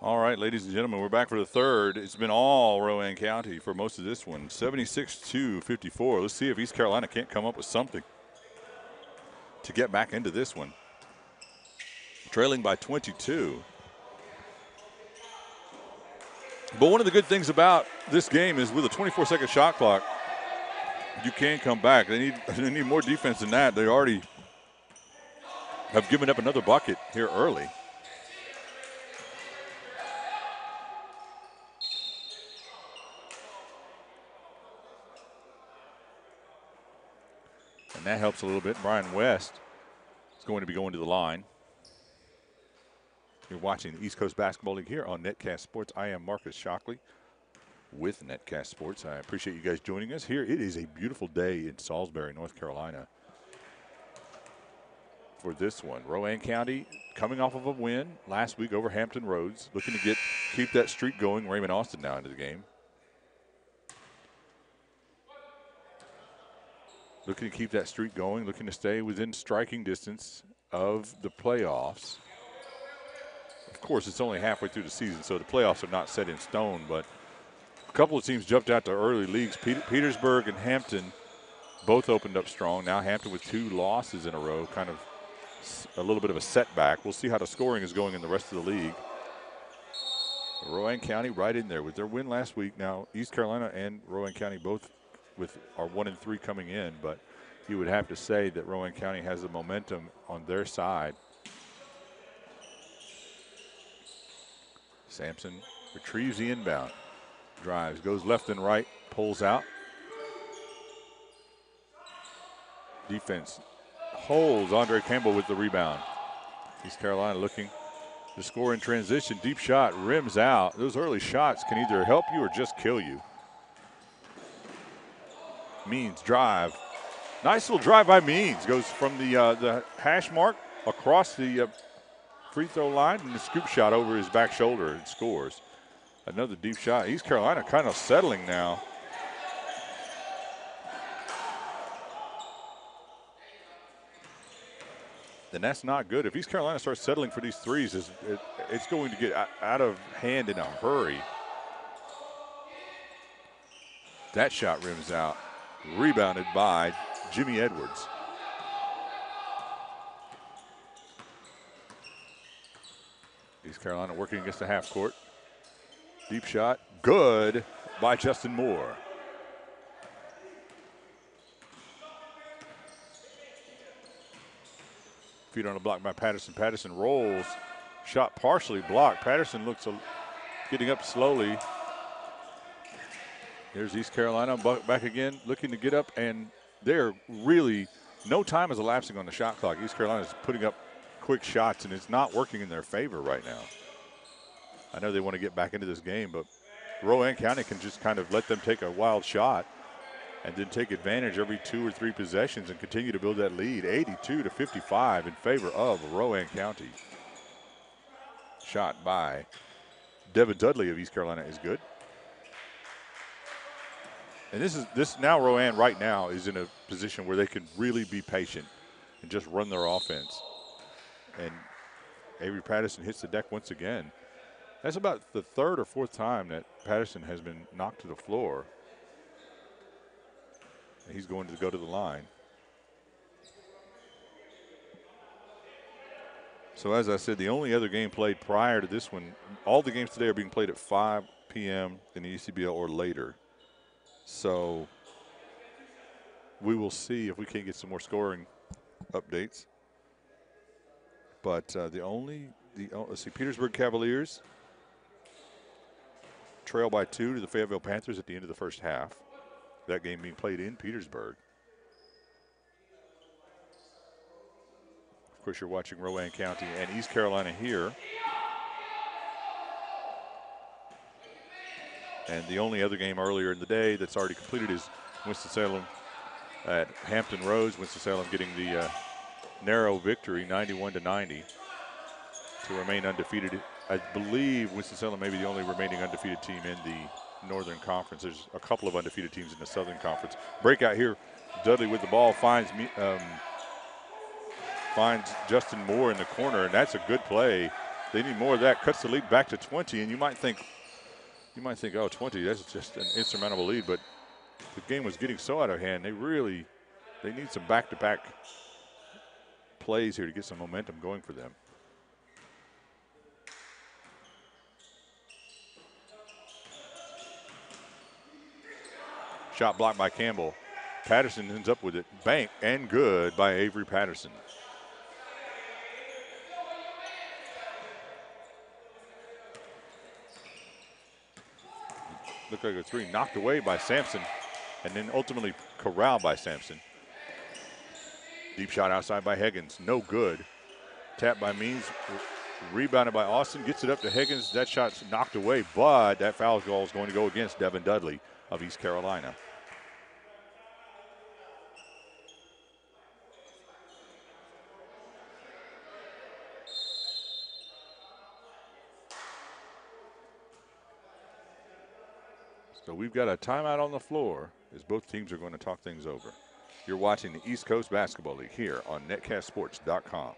All right, ladies and gentlemen, we're back for the third. It's been all Rowan County for most of this one, 76-54. Let's see if East Carolina can't come up with something to get back into this one. Trailing by 22. But one of the good things about this game is with a 24-second shot clock, you can come back. They need more defense than that. They already have given up another bucket here early. And that helps a little bit. Brian West is going to be going to the line. You're watching the East Coast Basketball League here on Netcast Sports. I am Marcus Shockley with Netcast Sports. I appreciate you guys joining us here. It is a beautiful day in Salisbury, North Carolina for this one. Rowan County coming off of a win last week over Hampton Roads, looking to keep that streak going. Raymond Austin now into the game. Looking to keep that streak going, looking to stay within striking distance of the playoffs. Of course, it's only halfway through the season, so the playoffs are not set in stone, but a couple of teams jumped out to early leagues. Petersburg and Hampton both opened up strong. Now Hampton with 2 losses in a row, kind of a little bit of a setback. We'll see how the scoring is going in the rest of the league. Rowan County right in there with their win last week. Now East Carolina and Rowan County both are 1-3 coming in, but you would have to say that Rowan County has the momentum on their side. Sampson retrieves the inbound, drives, goes left and right, pulls out. Defense holds Andre Campbell with the rebound. East Carolina looking to score in transition. Deep shot, rims out. Those early shots can either help you or just kill you. Means drive. Nice little drive by Means. Goes from the hash mark across the free throw line and the scoop shot over his back shoulder and scores. Another deep shot. East Carolina kind of settling now. Then that's not good. If East Carolina starts settling for these threes, it's going to get out of hand in a hurry. That shot rims out. Rebounded by Jimmy Edwards. East Carolina working against the half court. Deep shot, good by Justin Moore. Feet on the block by Patterson. Patterson rolls, shot partially blocked. Patterson looks getting up slowly. Here's East Carolina back again, looking to get up, and they're really, no time is elapsing on the shot clock. East Carolina is putting up quick shots, and it's not working in their favor right now. I know they want to get back into this game, but Rowan County can just kind of let them take a wild shot and then take advantage every 2 or 3 possessions and continue to build that lead. 82-55 in favor of Rowan County. Shot by Devin Dudley of East Carolina is good. And this now Rowan right now is in a position where they can really be patient and just run their offense. And Avery Patterson hits the deck once again. That's about the 3rd or 4th time that Patterson has been knocked to the floor. And he's going to go to the line. So as I said, the only other game played prior to this one, all the games today are being played at 5 p.m. in the ECBL or later. So we will see if we can't get some more scoring updates. But let's see, Petersburg Cavaliers trail by 2 to the Fayetteville Panthers at the end of the first half. That game being played in Petersburg. Of course, you're watching Rowan County and East Carolina here. And the only other game earlier in the day that's already completed is Winston-Salem at Hampton Roads. Winston-Salem getting the narrow victory, 91-90, to remain undefeated. I believe Winston-Salem may be the only remaining undefeated team in the Northern Conference. There's a couple of undefeated teams in the Southern Conference. Breakout here. Dudley with the ball finds Justin Moore in the corner, and that's a good play They need more of that. Cuts the lead back to 20, and you might think, oh, 20, that's just an insurmountable lead. But the game was getting so out of hand. They need some back-to-back plays here to get some momentum going for them. Shot blocked by Campbell. Patterson ends up with it. Bank and good by Avery Patterson. Looked like a three knocked away by Sampson and then ultimately corralled by Sampson. Deep shot outside by Higgins. No good. Tap by Means. Rebounded by Austin. Gets it up to Higgins. That shot's knocked away, but that foul goal is going to go against Devin Dudley of East Carolina. So we've got a timeout on the floor as both teams are going to talk things over. You're watching the East Coast Basketball League here on netcastsports.com.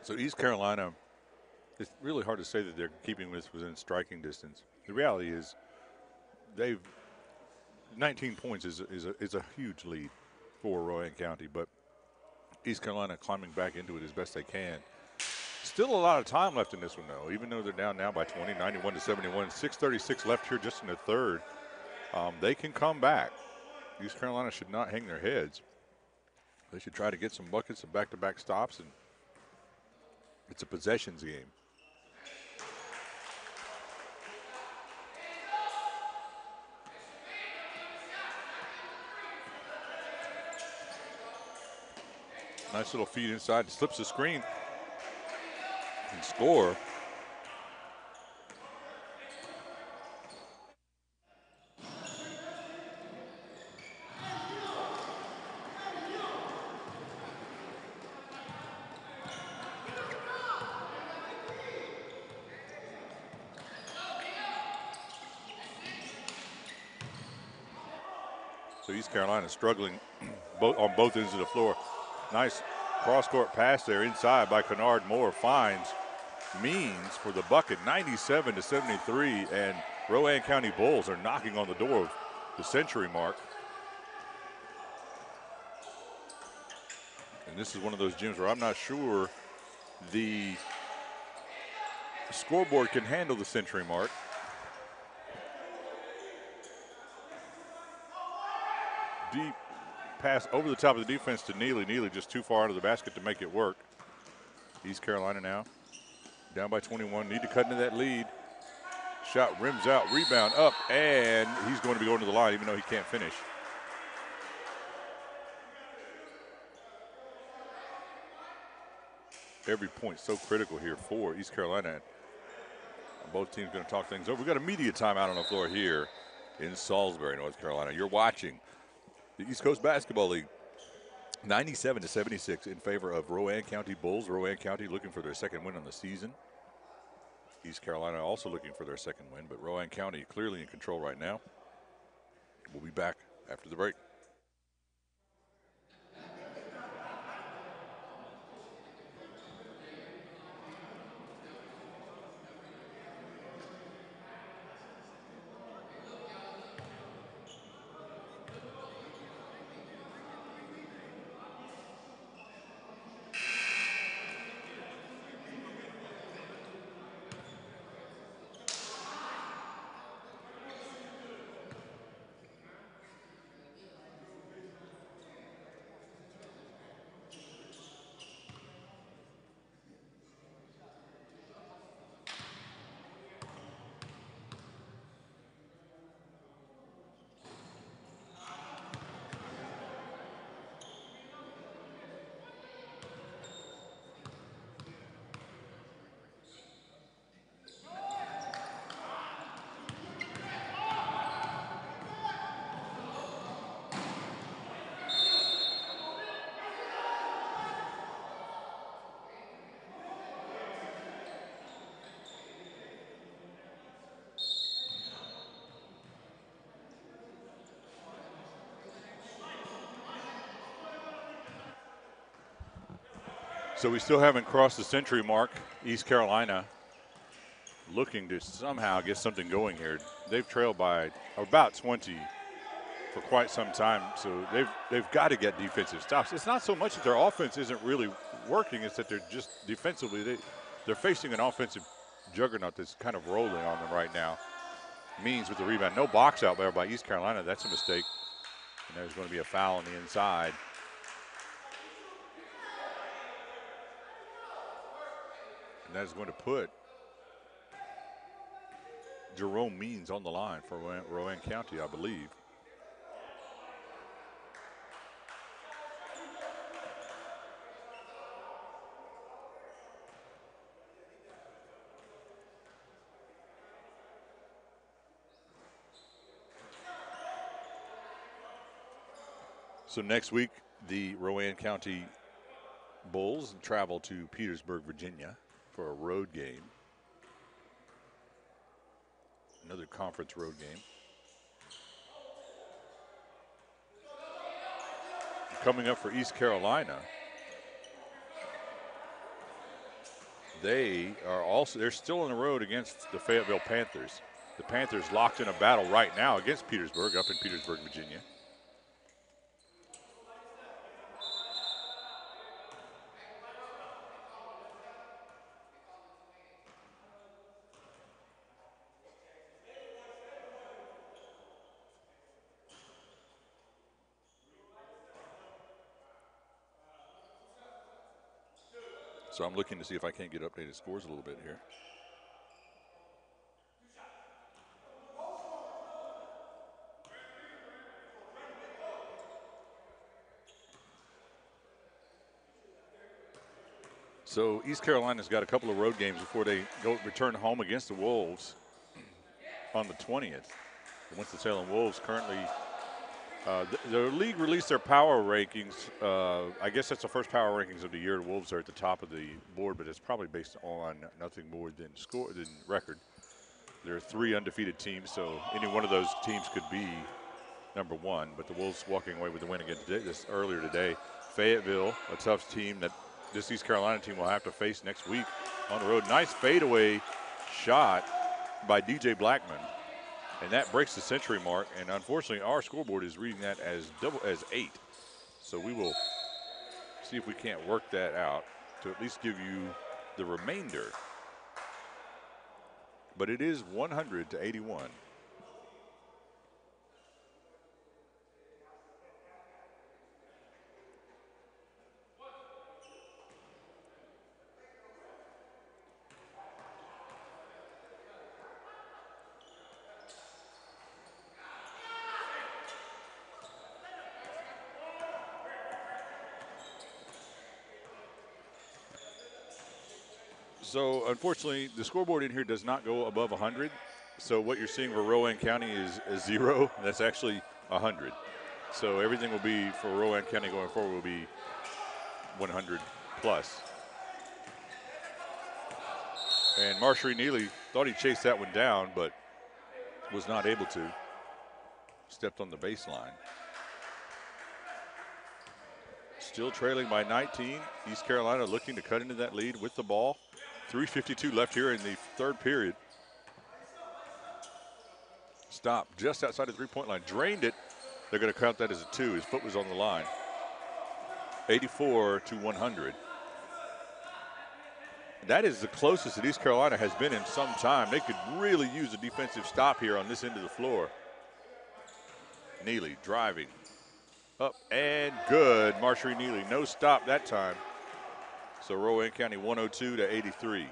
So East Carolina, it's really hard to say that they're keeping this within striking distance. The reality is they've 19 points is a huge lead for Rowan County, but East Carolina climbing back into it as best they can. Still a lot of time left in this one, though, even though they're down now by 20, 91-71. 6:36 left here just in the third. They can come back. East Carolina should not hang their heads. They should try to get some buckets, some back-to-back stops, and it's a possessions game. Nice little feed inside, slips the screen, and score. So East Carolina struggling on both ends of the floor. Nice cross-court pass there inside by Kennard Moore. Finds Means for the bucket, 97-73, and Rowan County Bulls are knocking on the door of the century mark. And this is one of those gyms where I'm not sure the scoreboard can handle the century mark. Deep pass over the top of the defense to Neely. Neely just too far out of the basket to make it work. East Carolina now down by 21. Need to cut into that lead. Shot rims out, rebound up, and he's going to be going to the line even though he can't finish. Every point so critical here for East Carolina. Both teams going to talk things over. We've got a media timeout on the floor here in Salisbury, North Carolina. You're watching the East Coast Basketball League, 97-76 in favor of Rowan County Bulls. Rowan County looking for their second win on the season. East Carolina also looking for their second win, but Rowan County clearly in control right now. We'll be back after the break. So we still haven't crossed the century mark. East Carolina looking to somehow get something going here. They've trailed by about 20 for quite some time, so they've got to get defensive stops. It's not so much that their offense isn't really working, it's that they're just defensively, they're facing an offensive juggernaut that's kind of rolling on them right now. Means with the rebound. No box out there by East Carolina. That's a mistake. And there's going to be a foul on the inside. And that is going to put Jerome Means on the line for Rowan County, I believe. So next week, the Rowan County Bulls travel to Petersburg, Virginia for a road game. Another conference road game. Coming up for East Carolina, they're still on the road against the Fayetteville Panthers. The Panthers locked in a battle right now against Petersburg, up in Petersburg, Virginia. So I'm looking to see if I can't get updated scores a little bit here. So East Carolina's got a couple of road games before they return home against the Wolves on the 20th. The Winston-Salem Wolves currently, the league released their power rankings. I guess that's the first power rankings of the year. The Wolves are at the top of the board, but it's probably based on nothing more than record. There are 3 undefeated teams, so any one of those teams could be number 1. But the Wolves walking away with the win again earlier today. Fayetteville, a tough team that this East Carolina team will have to face next week on the road. Nice fadeaway shot by DJ Blackman, and that breaks the century mark. And unfortunately, our scoreboard is reading that as 8. So we will see if we can't work that out to at least give you the remainder. But it is 100-81. So unfortunately, the scoreboard in here does not go above 100. So what you're seeing for Rowan County is 0. That's actually 100. So everything will be for Rowan County going forward will be 100 plus. And Marshery Neely thought he chased that one down, but was not able to. Stepped on the baseline. Still trailing by 19. East Carolina looking to cut into that lead with the ball. 3:52 left here in the third period. Stop just outside the three-point line. Drained it. They're going to count that as a 2. His foot was on the line. 84-100. That is the closest that East Carolina has been in some time. They could really use a defensive stop here on this end of the floor. Neely driving. Up and good. Marshery Neely, no stop that time. So Rowan County 102-83.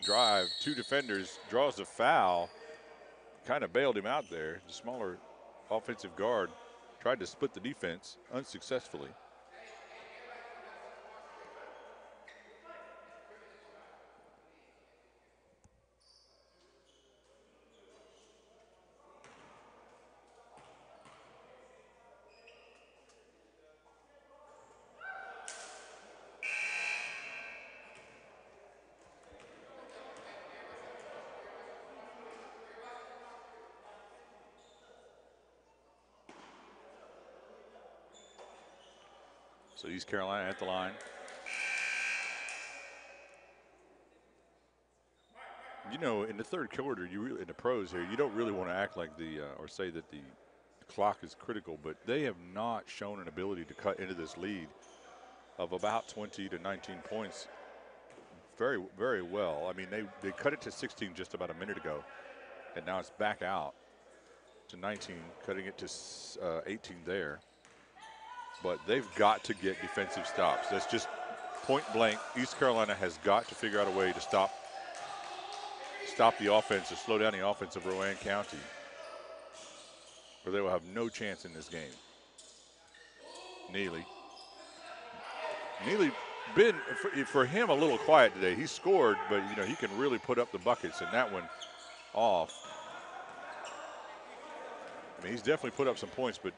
Drive, 2 defenders, draws a foul. Kind of bailed him out there. The smaller offensive guard tried to split the defense unsuccessfully. So East Carolina at the line. You know, in the third quarter, in the pros here, you don't really want to act like or say that the clock is critical, but they have not shown an ability to cut into this lead of about 20 to 19 points very, very well. I mean, they cut it to 16 just about a minute ago, and now it's back out to 19, cutting it to 18 there. But they've got to get defensive stops. That's just point blank. East Carolina has got to figure out a way to stop the offense, to slow down the offense of Rowan County, or they will have no chance in this game. Neely been, for him, a little quiet today. He scored, but, you know, he can really put up the buckets, and that one off. I mean, he's definitely put up some points, but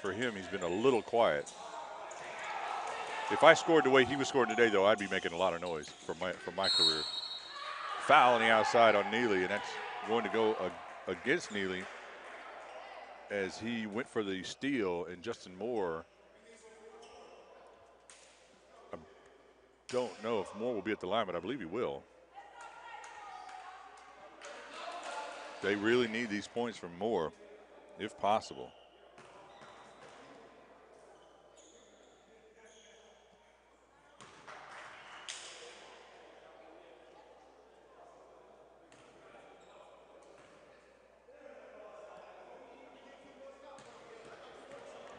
for him, he's been a little quiet. If I scored the way he was scoring today, though, I'd be making a lot of noise for my career. Foul on the outside on Neely, and that's going to go against Neely as he went for the steal, and Justin Moore don't know if Moore will be at the line, but I believe he will. They really need these points from Moore, if possible.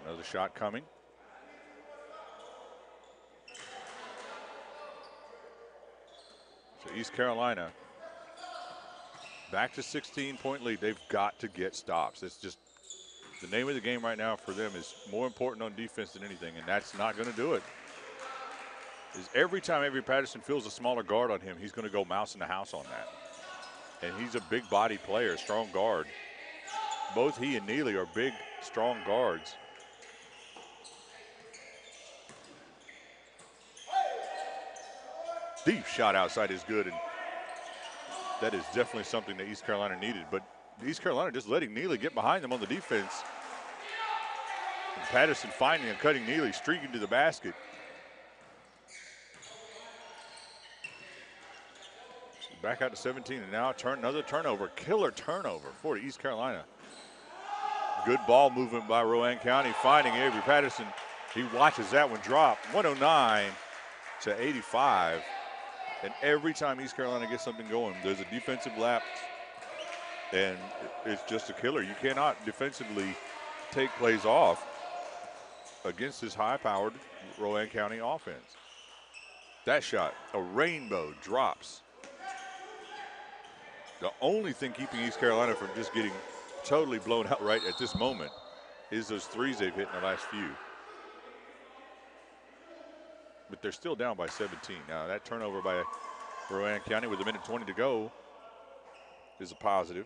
Another shot coming. So East Carolina back to 16-point lead. They've got to get stops. It's just the name of the game right now for them is more important on defense than anything, and that's not going to do it. Is every time Avery Patterson feels a smaller guard on him, he's going to go mouse in the house on that. And he's a big body player, strong guard. Both he and Neely are big, strong guards. Deep shot outside is good, and that is definitely something that East Carolina needed. But East Carolina just letting Neely get behind them on the defense. And Patterson finding and cutting Neely, streaking to the basket. Back out to 17, and now another turnover, killer turnover for East Carolina. Good ball movement by Rowan County, finding Avery Patterson. He watches that one drop, 109 to 85. And every time East Carolina gets something going, there's a defensive lapse, and it's just a killer. You cannot defensively take plays off against this high-powered Rowan County offense. That shot, a rainbow, drops. The only thing keeping East Carolina from just getting totally blown out right at this moment is those threes they've hit in the last few. But they're still down by 17. Now, that turnover by Rowan County with 1:20 to go is a positive.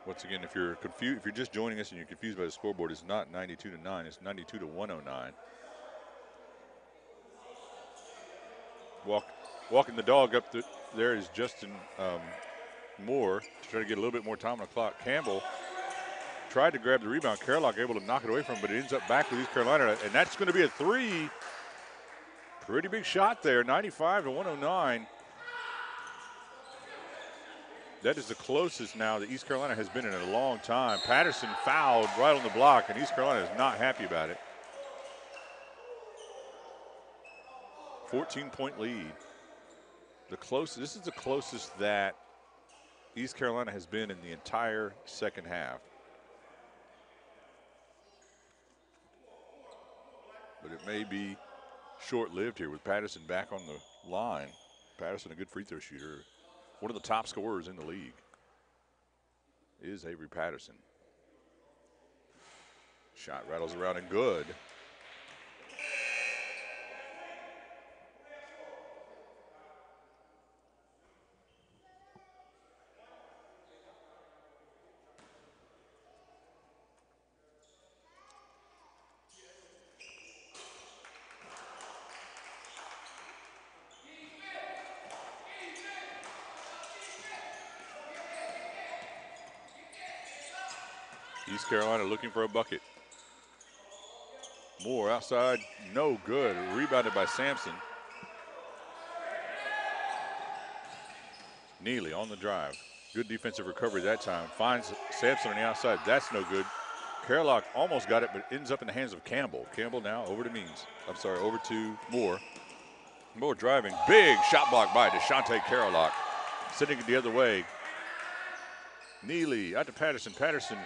Once again, if you're confused, if you're just joining us and you're confused by the scoreboard, it's not 92 to 9, it's 92 to 109. Walking the dog up there is Justin Moore to try to get a little bit more time on the clock. Campbell tried to grab the rebound. Carlock able to knock it away from him, but it ends up back with East Carolina, and that's going to be a three. Pretty big shot there, 95 to 109. That is the closest now that East Carolina has been in a long time. Patterson fouled right on the block, and East Carolina is not happy about it. 14-point lead. This is the closest that East Carolina has been in the entire second half. But it may be short-lived here with Patterson back on the line. Patterson, a good free throw shooter. One of the top scorers in the league is Avery Patterson. Shot rattles around and good. East Carolina looking for a bucket. Moore outside, no good. Rebounded by Sampson. Neely on the drive. Good defensive recovery that time. Finds Sampson on the outside. That's no good. Carlock almost got it, but ends up in the hands of Campbell. Campbell now over to Moore. Moore driving. Big shot block by DeShante Carlock. Sending it the other way. Neely out to Patterson. Patterson,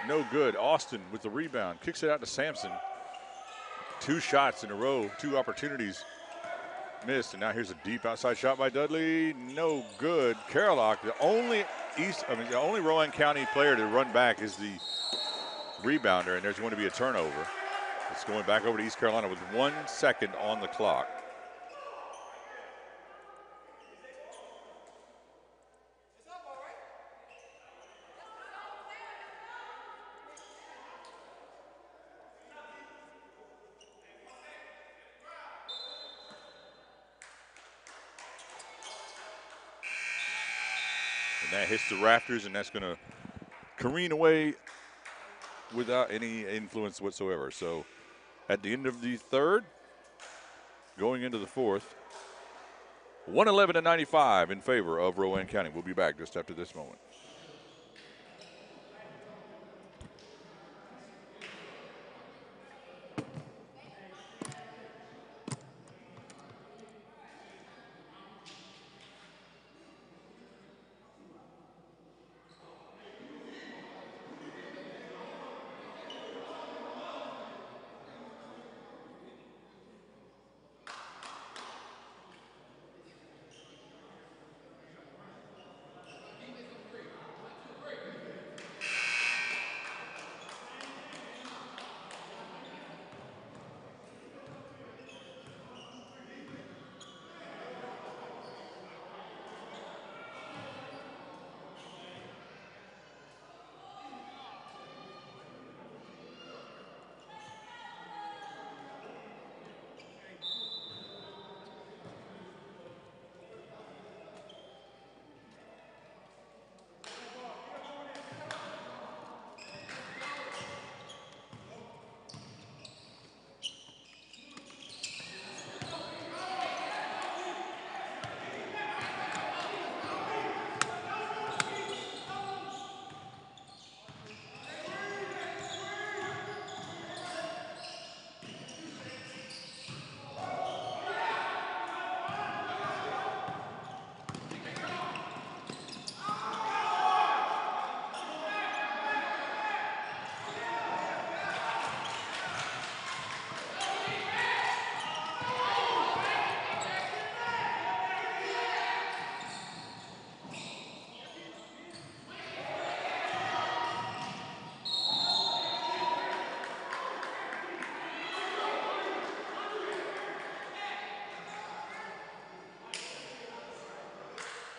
no good. Austin with the rebound. Kicks it out to Sampson. Two shots in a row. Two opportunities missed. And now here's a deep outside shot by Dudley. No good. Carlock, the only Rowan County player to run back is the rebounder, and there's going to be a turnover. It's going back over to East Carolina with 1 second on the clock. That hits the rafters, and that's going to careen away without any influence whatsoever. So at the end of the third, going into the fourth, 111-95 in favor of Rowan County. We'll be back just after this moment.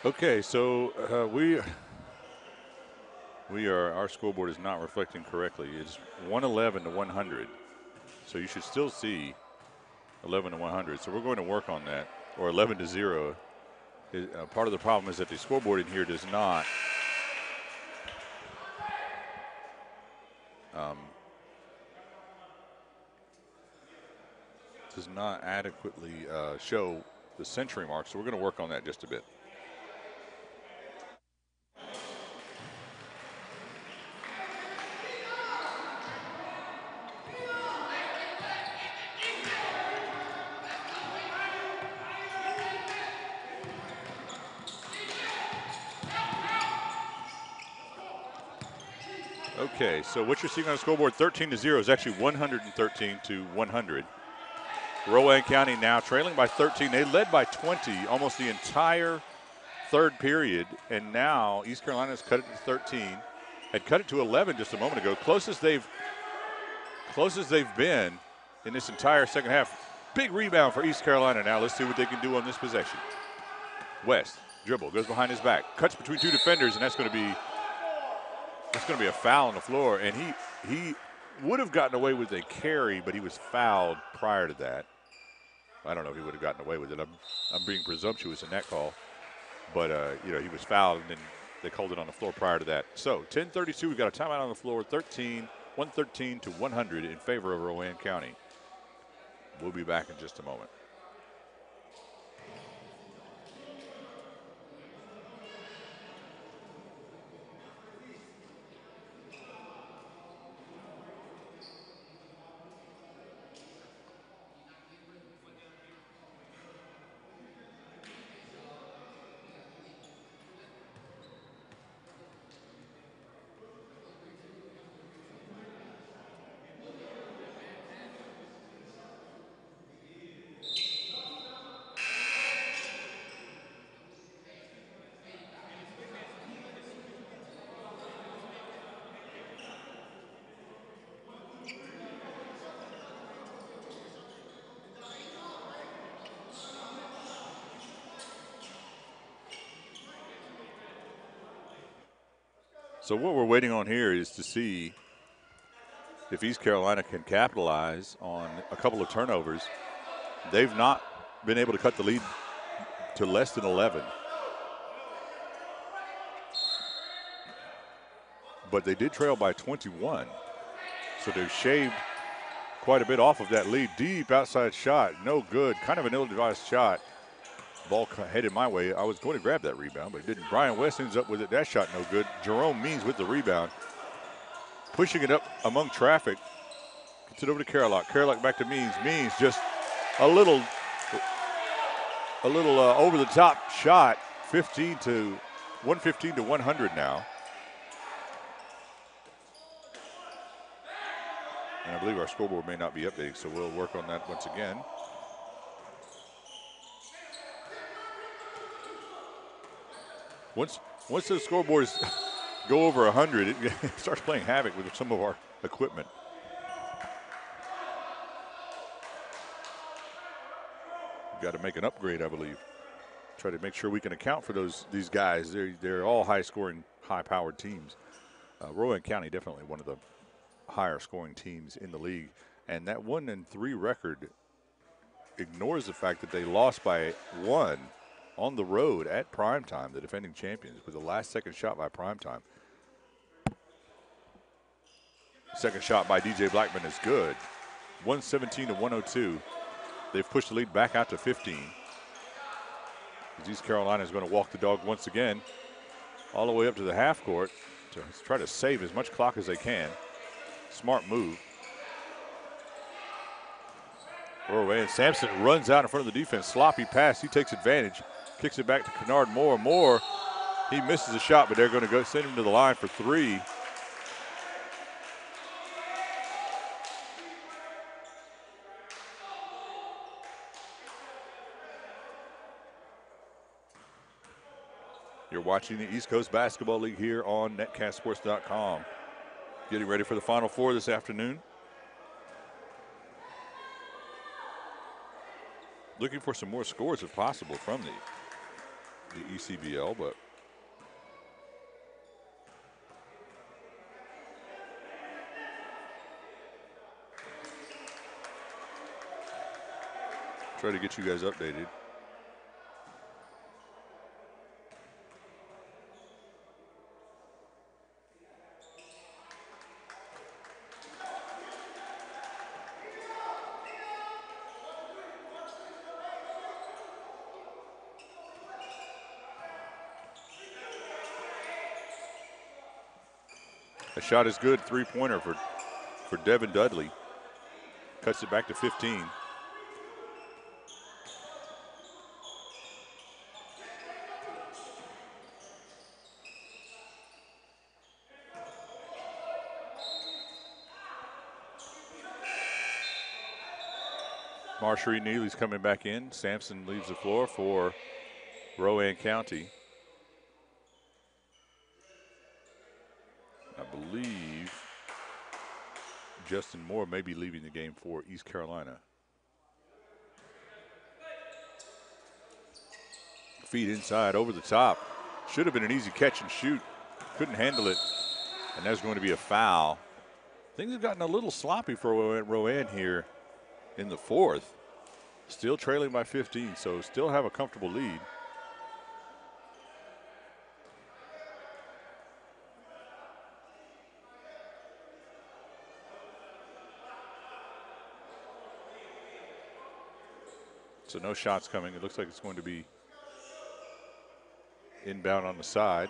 Okay, so our scoreboard is not reflecting correctly. It's 111-100. So you should still see 11-100. So we're going to work on that, or 11-0. Part of the problem is that the scoreboard in here does not adequately show the century mark. So we're going to work on that just a bit. Okay, so what you're seeing on the scoreboard, 13-0, is actually 113-100. Rowan County now trailing by 13. They led by 20 almost the entire third period, and now East Carolina's cut it to 13. Had cut it to 11 just a moment ago. Closest they've been in this entire second half. Big rebound for East Carolina now. Let's see what they can do on this possession. West, dribble, goes behind his back, cuts between two defenders, and that's going to be a foul on the floor. And he would have gotten away with a carry, but he was fouled prior to that. I don't know if he would have gotten away with it. I'm being presumptuous in that call. But, he was fouled, and then they called it on the floor prior to that. So, 10:32, we've got a timeout on the floor, 113-100 in favor of Rowan County. We'll be back in just a moment. So what we're waiting on here is to see if East Carolina can capitalize on a couple of turnovers. They've not been able to cut the lead to less than 11. but they did trail by 21. So they've shaved quite a bit off of that lead. Deep outside shot, no good. Kind of an ill-advised shot. Ball headed my way. I was going to grab that rebound, but it didn't. Brian West ends up with it. That shot no good. Jerome Means with the rebound. Pushing it up among traffic. Gets it over to Carlock. Carlock back to Means. Means just a little over-the-top shot. 115 to 100 now. And I believe our scoreboard may not be updated, so we'll work on that once again. Once those scoreboards go over 100, it starts playing havoc with some of our equipment. We've got to make an upgrade, I believe. Try to make sure we can account for these guys. They're all high-scoring, high-powered teams. Rowan County definitely one of the higher-scoring teams in the league, and that 1-3 record ignores the fact that they lost by 1 on the road at Primetime, the defending champions, with the last-second shot by Primetime. Second shot by DJ Blackman is good. 117 to 102. They've pushed the lead back out to 15. East Carolina is going to walk the dog once again, all the way up to the half court to try to save as much clock as they can. Smart move. And Sampson runs out in front of the defense. Sloppy pass. He takes advantage. Kicks it back to Kennard Moore. Moore, he misses a shot, but they're going to go send him to the line for 3. You're watching the East Coast Basketball League here on netcastsports.com. Getting ready for the Final Four this afternoon. Looking for some more scores if possible from the ECBL, but try to get you guys updated. The shot is good, three-pointer for Devin Dudley. Cuts it back to 15. Marshery Neely's coming back in. Sampson leaves the floor for Rowan County. I believe Justin Moore may be leaving the game for East Carolina. Feet inside, over the top. Should have been an easy catch and shoot. Couldn't handle it, and there's going to be a foul. Things have gotten a little sloppy for Rowan here in the fourth. Still trailing by 15, so still have a comfortable lead. So no shots coming. It looks like it's going to be inbound on the side.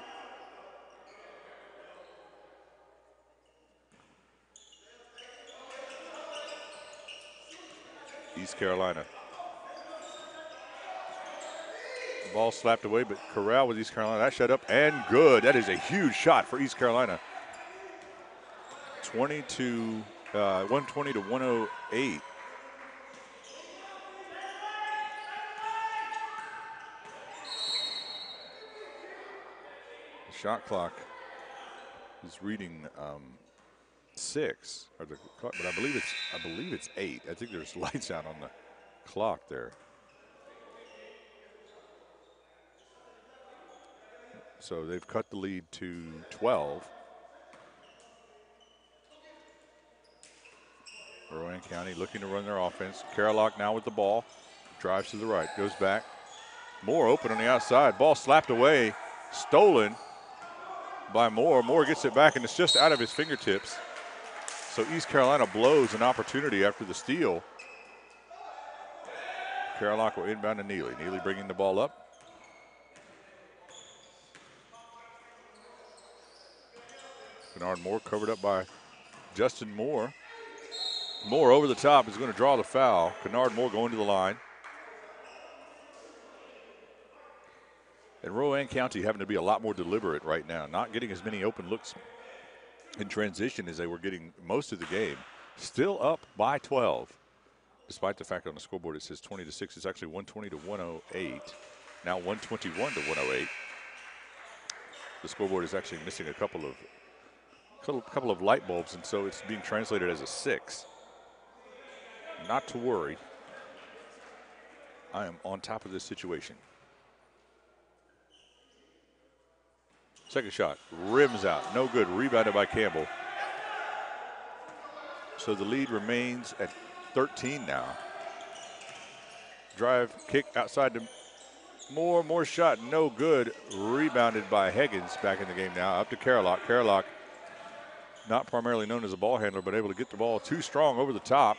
East Carolina. The ball slapped away, but Corral with East Carolina. That shut up and good. That is a huge shot for East Carolina. 120 to 108. Shot clock is reading 6, or the clock, but I believe it's 8. I think there's lights out on the clock there. So they've cut the lead to 12. Rowan County looking to run their offense. Carlock now with the ball, drives to the right, goes back. Moore open on the outside. Ball slapped away, stolen by Moore. Moore gets it back, and it's just out of his fingertips. So East Carolina blows an opportunity after the steal. Carlock will inbound to Neely. Neely bringing the ball up. Kennard Moore covered up by Justin Moore. Moore over the top is going to draw the foul. Kennard Moore going to the line. And Rowan County having to be a lot more deliberate right now, not getting as many open looks in transition as they were getting most of the game. Still up by 12, despite the fact on the scoreboard it says 20-6. It's actually 120 to 108. Now 121 to 108. The scoreboard is actually missing a couple of light bulbs, and so it's being translated as a 6. Not to worry. I am on top of this situation. Second shot, rims out, no good, rebounded by Campbell. So the lead remains at 13 now. Drive, kick outside to Moore, Moore shot, no good, rebounded by Higgins back in the game now, up to Carlock. Carlock, not primarily known as a ball handler, but able to get the ball too strong over the top.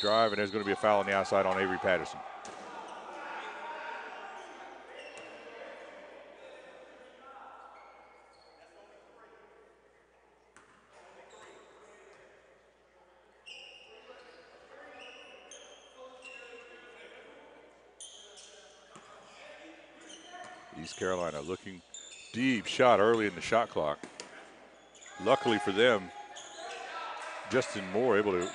Drive, and there's going to be a foul on the outside on Avery Patterson. East Carolina looking deep, shot early in the shot clock. Luckily for them, Justin Moore able to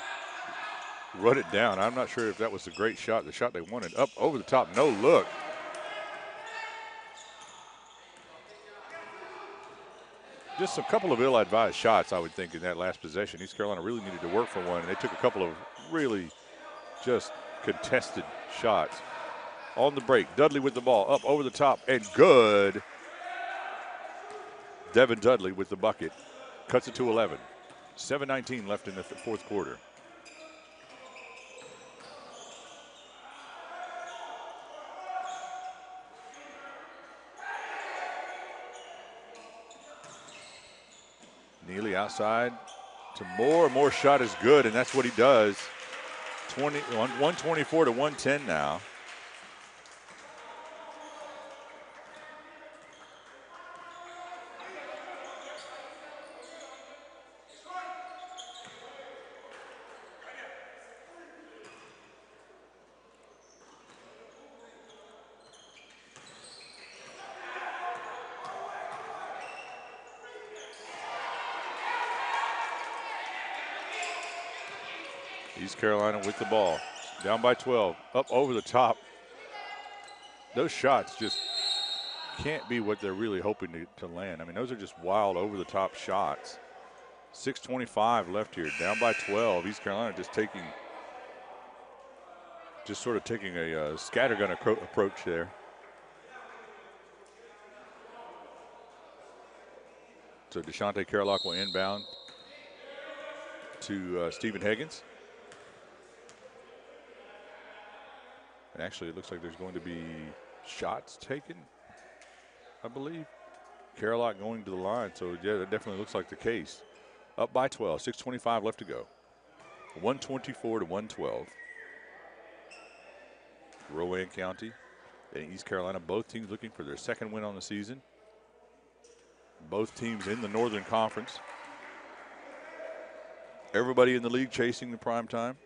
run it down. I'm not sure if that was a great shot, the shot they wanted. Up over the top, no look. Just a couple of ill-advised shots, I would think, in that last possession. East Carolina really needed to work for one, and they took a couple of really just contested shots. On the break, Dudley with the ball, up over the top, and good. Devin Dudley with the bucket, cuts it to 11. 7:19 left in the fourth quarter. Neely outside to Moore. Moore's shot is good, and that's what he does. 124 to 110 now. East Carolina with the ball, down by 12, up over the top. Those shots just can't be what they're really hoping to land. I mean, those are just wild over-the-top shots. 6:25 left here, down by 12. East Carolina just sort of taking a scattergun approach there. So DeShante Carlock will inbound to Stephen Higgins. And actually, it looks like there's going to be shots taken, I believe. Carlock going to the line, so yeah, that definitely looks like the case. Up by 12, 6:25 left to go. 124 to 112. Rowan County and East Carolina, both teams looking for their second win on the season. Both teams in the Northern Conference. Everybody in the league chasing the prime time.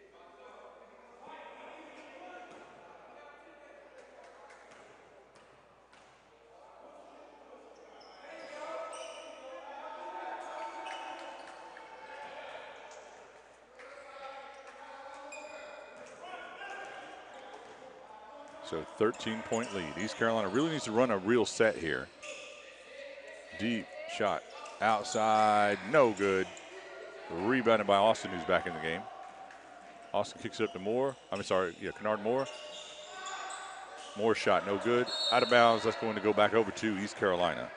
So 13-point lead. East Carolina really needs to run a real set here. Deep shot outside, no good. Rebounded by Austin, who's back in the game. Austin kicks it up to Moore. Kennard Moore. Moore shot, no good. Out of bounds, that's going to go back over to East Carolina.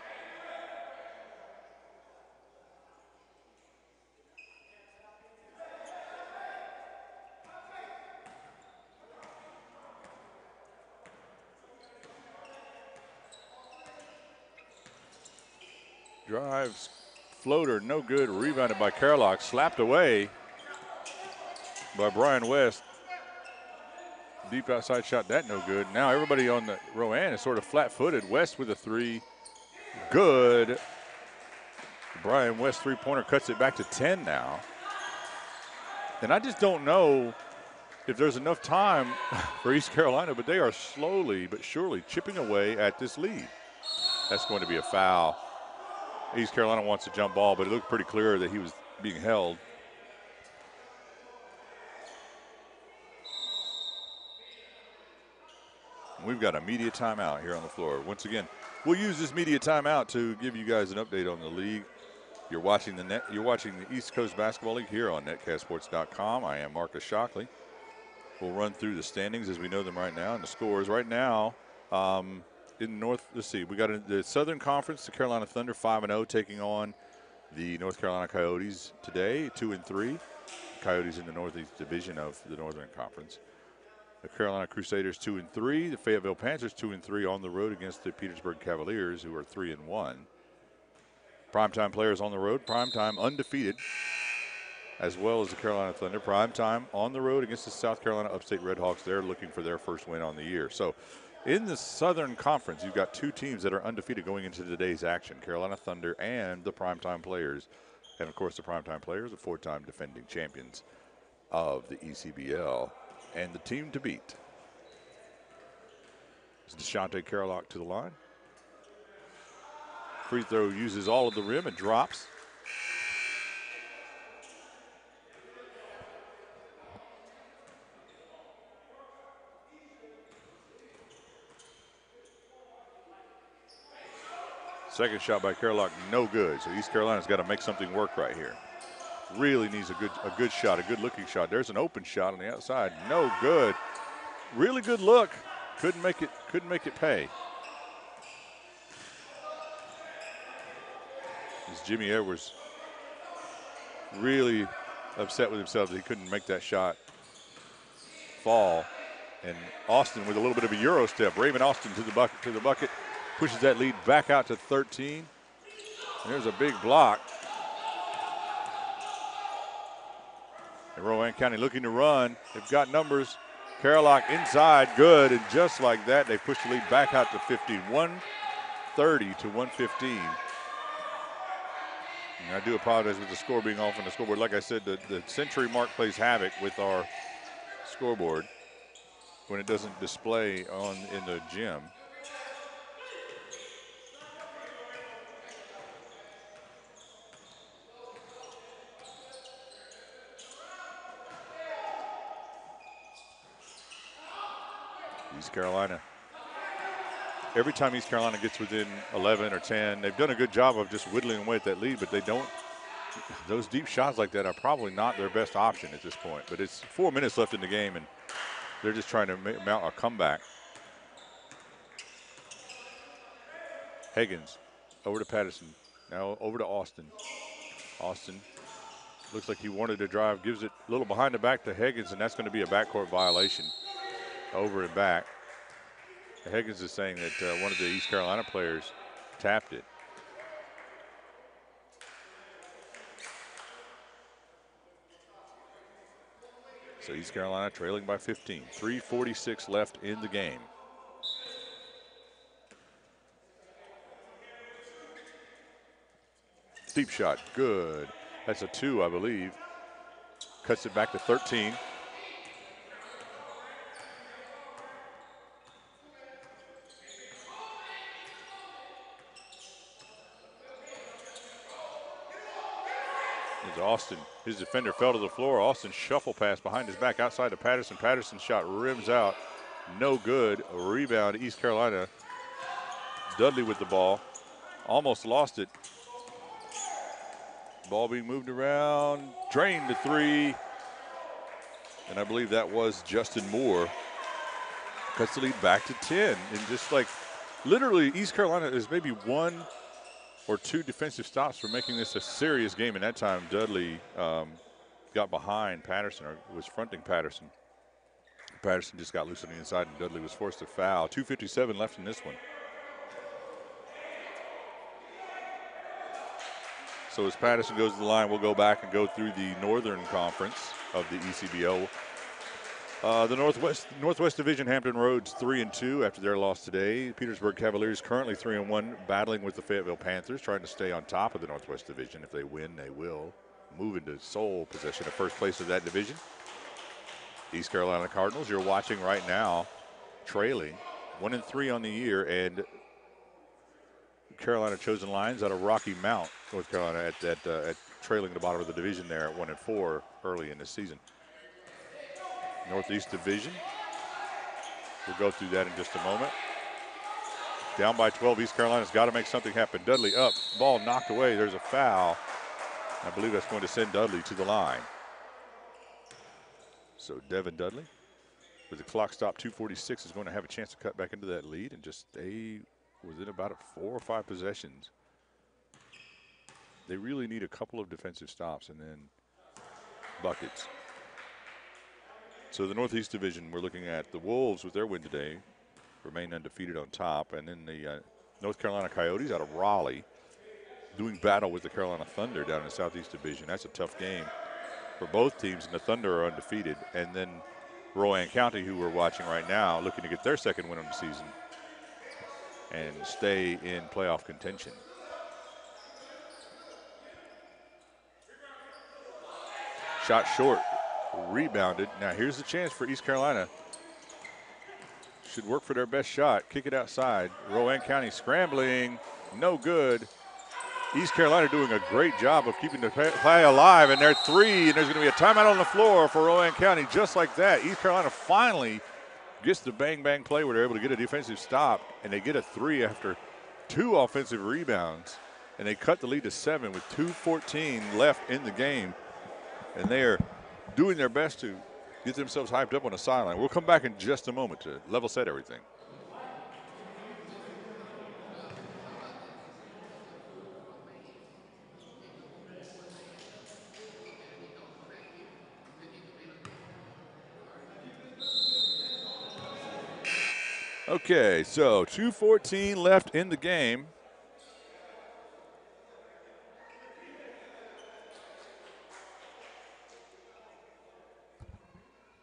Drives, floater, no good. Rebounded by Carlock, slapped away by Brian West. Deep outside shot, that no good. Now everybody on the Rowan is sort of flat-footed. West with a three, good. Brian West three-pointer cuts it back to 10 now. And I just don't know if there's enough time for East Carolina, but they are slowly but surely chipping away at this lead. That's going to be a foul. East Carolina wants a jump ball, but it looked pretty clear that he was being held. We've got a media timeout here on the floor. Once again, we'll use this media timeout to give you guys an update on the league. You're watching the East Coast Basketball League here on netcastsports.com. I am Marcus Shockley. We'll run through the standings as we know them right now and the scores. Right now, in the North, let's see, we got the Southern Conference, the Carolina Thunder 5-0 taking on the North Carolina Coyotes today, 2-3. Coyotes in the Northeast Division of the Northern Conference. The Carolina Crusaders 2-3. The Fayetteville Panthers 2-3 on the road against the Petersburg Cavaliers, who are 3-1. Primetime players on the road, primetime undefeated, as well as the Carolina Thunder. Primetime on the road against the South Carolina Upstate Redhawks. They're looking for their first win on the year. So in the Southern Conference, you've got two teams that are undefeated going into today's action, Carolina Thunder and the Primetime Players. And, of course, the Primetime Players are four-time defending champions of the ECBL. And the team to beat is DeShante Carlock to the line. Free throw uses all of the rim and drops. Second shot by Carlock, no good. So East Carolina's got to make something work right here. Really needs a good shot, a good looking shot. There's an open shot on the outside, no good. Really good look, couldn't make it pay. As Jimmy Edwards really upset with himself that he couldn't make that shot fall. And Austin with a little bit of a Euro step. Raymond Austin to the bucket, pushes that lead back out to 13. And there's a big block. And Rowan County looking to run. They've got numbers. Carlock inside, good. And just like that, they push the lead back out to 15. 130 to 115. And I do apologize with the score being off on the scoreboard. Like I said, the century mark plays havoc with our scoreboard when it doesn't display in the gym. East Carolina. Every time East Carolina gets within 11 or 10, they've done a good job of just whittling away at that lead, but they don't. Those deep shots like that are probably not their best option at this point. But it's 4 minutes left in the game, and they're just trying to mount a comeback. Higgins over to Patterson. Now over to Austin. Austin looks like he wanted to drive, gives it a little behind the back to Higgins, and that's going to be a backcourt violation. Over and back. Higgins is saying that one of the East Carolina players tapped it. So East Carolina trailing by 15. 3:46 left in the game. Deep shot, good. That's a 2, I believe. Cuts it back to 13. Austin, his defender fell to the floor. Austin shuffle pass behind his back outside to Patterson. Patterson's shot rims out. No good. A rebound, East Carolina. Dudley with the ball. Almost lost it. Ball being moved around. Drained to 3. And I believe that was Justin Moore. Cuts the lead back to 10. And just like literally East Carolina is maybe 1 or 2 defensive stops for making this a serious game. And that time Dudley got behind Patterson, or was fronting Patterson. Patterson just got loose on the inside, and Dudley was forced to foul. 2:57 left in this one. So as Patterson goes to the line, we'll go back and go through the Northern Conference of the ECBL. The Northwest Division, Hampton Roads 3-2 after their loss today. Petersburg Cavaliers currently 3-1, battling with the Fayetteville Panthers, trying to stay on top of the Northwest Division. If they win, they will move into sole possession of first place of that division. East Carolina Cardinals, you're watching right now, trailing 1-3 on the year, and Carolina Chosen Lions out of Rocky Mount, North Carolina, at trailing the bottom of the division there at 1-4 early in the season. Northeast Division, we'll go through that in just a moment. Down by 12, East Carolina's got to make something happen. Dudley up, ball knocked away. There's a foul. I believe that's going to send Dudley to the line. So Devin Dudley, with the clock stop, 2:46, is going to have a chance to cut back into that lead and just stay within about 4 or 5 possessions. They really need a couple of defensive stops and then buckets. So the Northeast Division, we're looking at the Wolves with their win today, remain undefeated on top. And then the North Carolina Coyotes out of Raleigh doing battle with the Carolina Thunder down in the Southeast Division. That's a tough game for both teams, and the Thunder are undefeated. And then Rowan County, who we're watching right now, looking to get their second win of the season and stay in playoff contention. Shot short, rebounded. Now here's the chance for East Carolina. Should work for their best shot. Kick it outside. Rowan County scrambling, no good. East Carolina doing a great job of keeping the play alive, and they're 3, and there's going to be a timeout on the floor for Rowan County just like that. East Carolina finally gets the bang-bang play where they're able to get a defensive stop, and they get a 3 after 2 offensive rebounds, and they cut the lead to 7 with 2:14 left in the game, and they are doing their best to get themselves hyped up on the sideline. We'll come back in just a moment to level set everything. Okay, so 2:14 left in the game.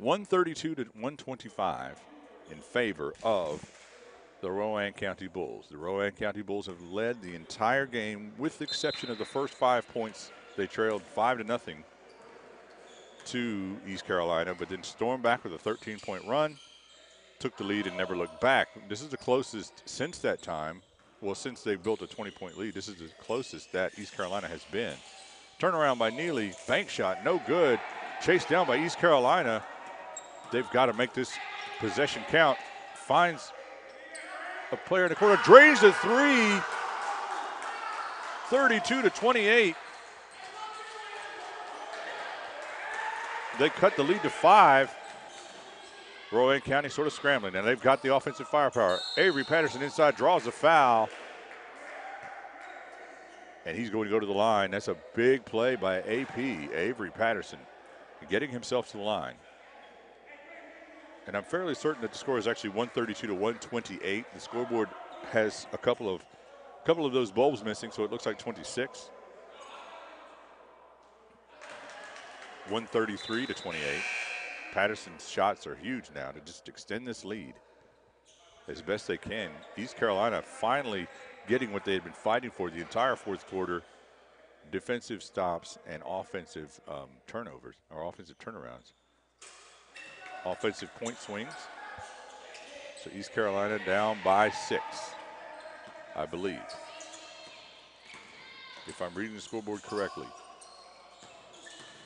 $132 to 125 in favor of the Rowan County Bulls. The Rowan County Bulls have led the entire game with the exception of the first 5 points. They trailed 5-0 to East Carolina, but then stormed back with a 13-point run, took the lead and never looked back. This is the closest since that time. Well, since they built a 20-point lead, this is the closest that East Carolina has been. Turnaround by Neely, bank shot, no good. Chased down by East Carolina. They've got to make this possession count. Finds a player in the corner, drains the 3, 32 to 28. They cut the lead to 5. Rowan County sort of scrambling, and they've got the offensive firepower. Avery Patterson inside draws a foul, and he's going to go to the line. That's a big play by AP, Avery Patterson, getting himself to the line. And I'm fairly certain that the score is actually 132 to 128. The scoreboard has a couple of those bulbs missing, so it looks like 26. 133 to 28. Patterson's shots are huge now to just extend this lead as best they can. East Carolina finally getting what they had been fighting for the entire fourth quarter, defensive stops and offensive turnovers or offensive turnarounds. Offensive point swings. So East Carolina down by 6, I believe, if I'm reading the scoreboard correctly.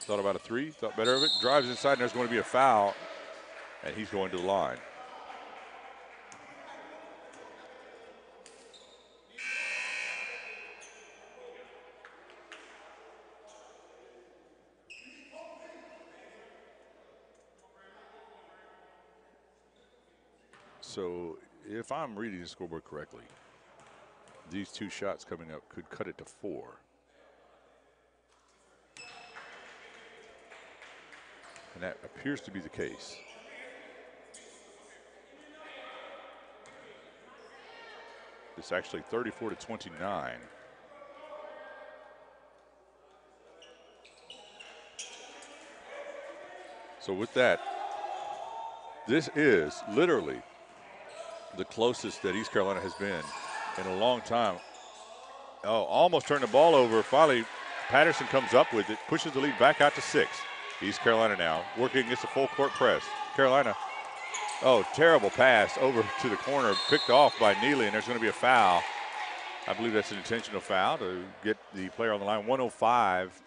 Thought about a 3, thought better of it, drives inside, and there's going to be a foul, and he's going to the line. So if I'm reading the scoreboard correctly, these 2 shots coming up could cut it to 4. And that appears to be the case. It's actually 34 to 29. So with that, this is literally the closest that East Carolina has been in a long time. Oh, almost turned the ball over. Finally, Patterson comes up with it, pushes the lead back out to 6. East Carolina now working against a full court press. Carolina, oh, terrible pass over to the corner, picked off by Neely, and there's going to be a foul. I believe that's an intentional foul to get the player on the line. 105.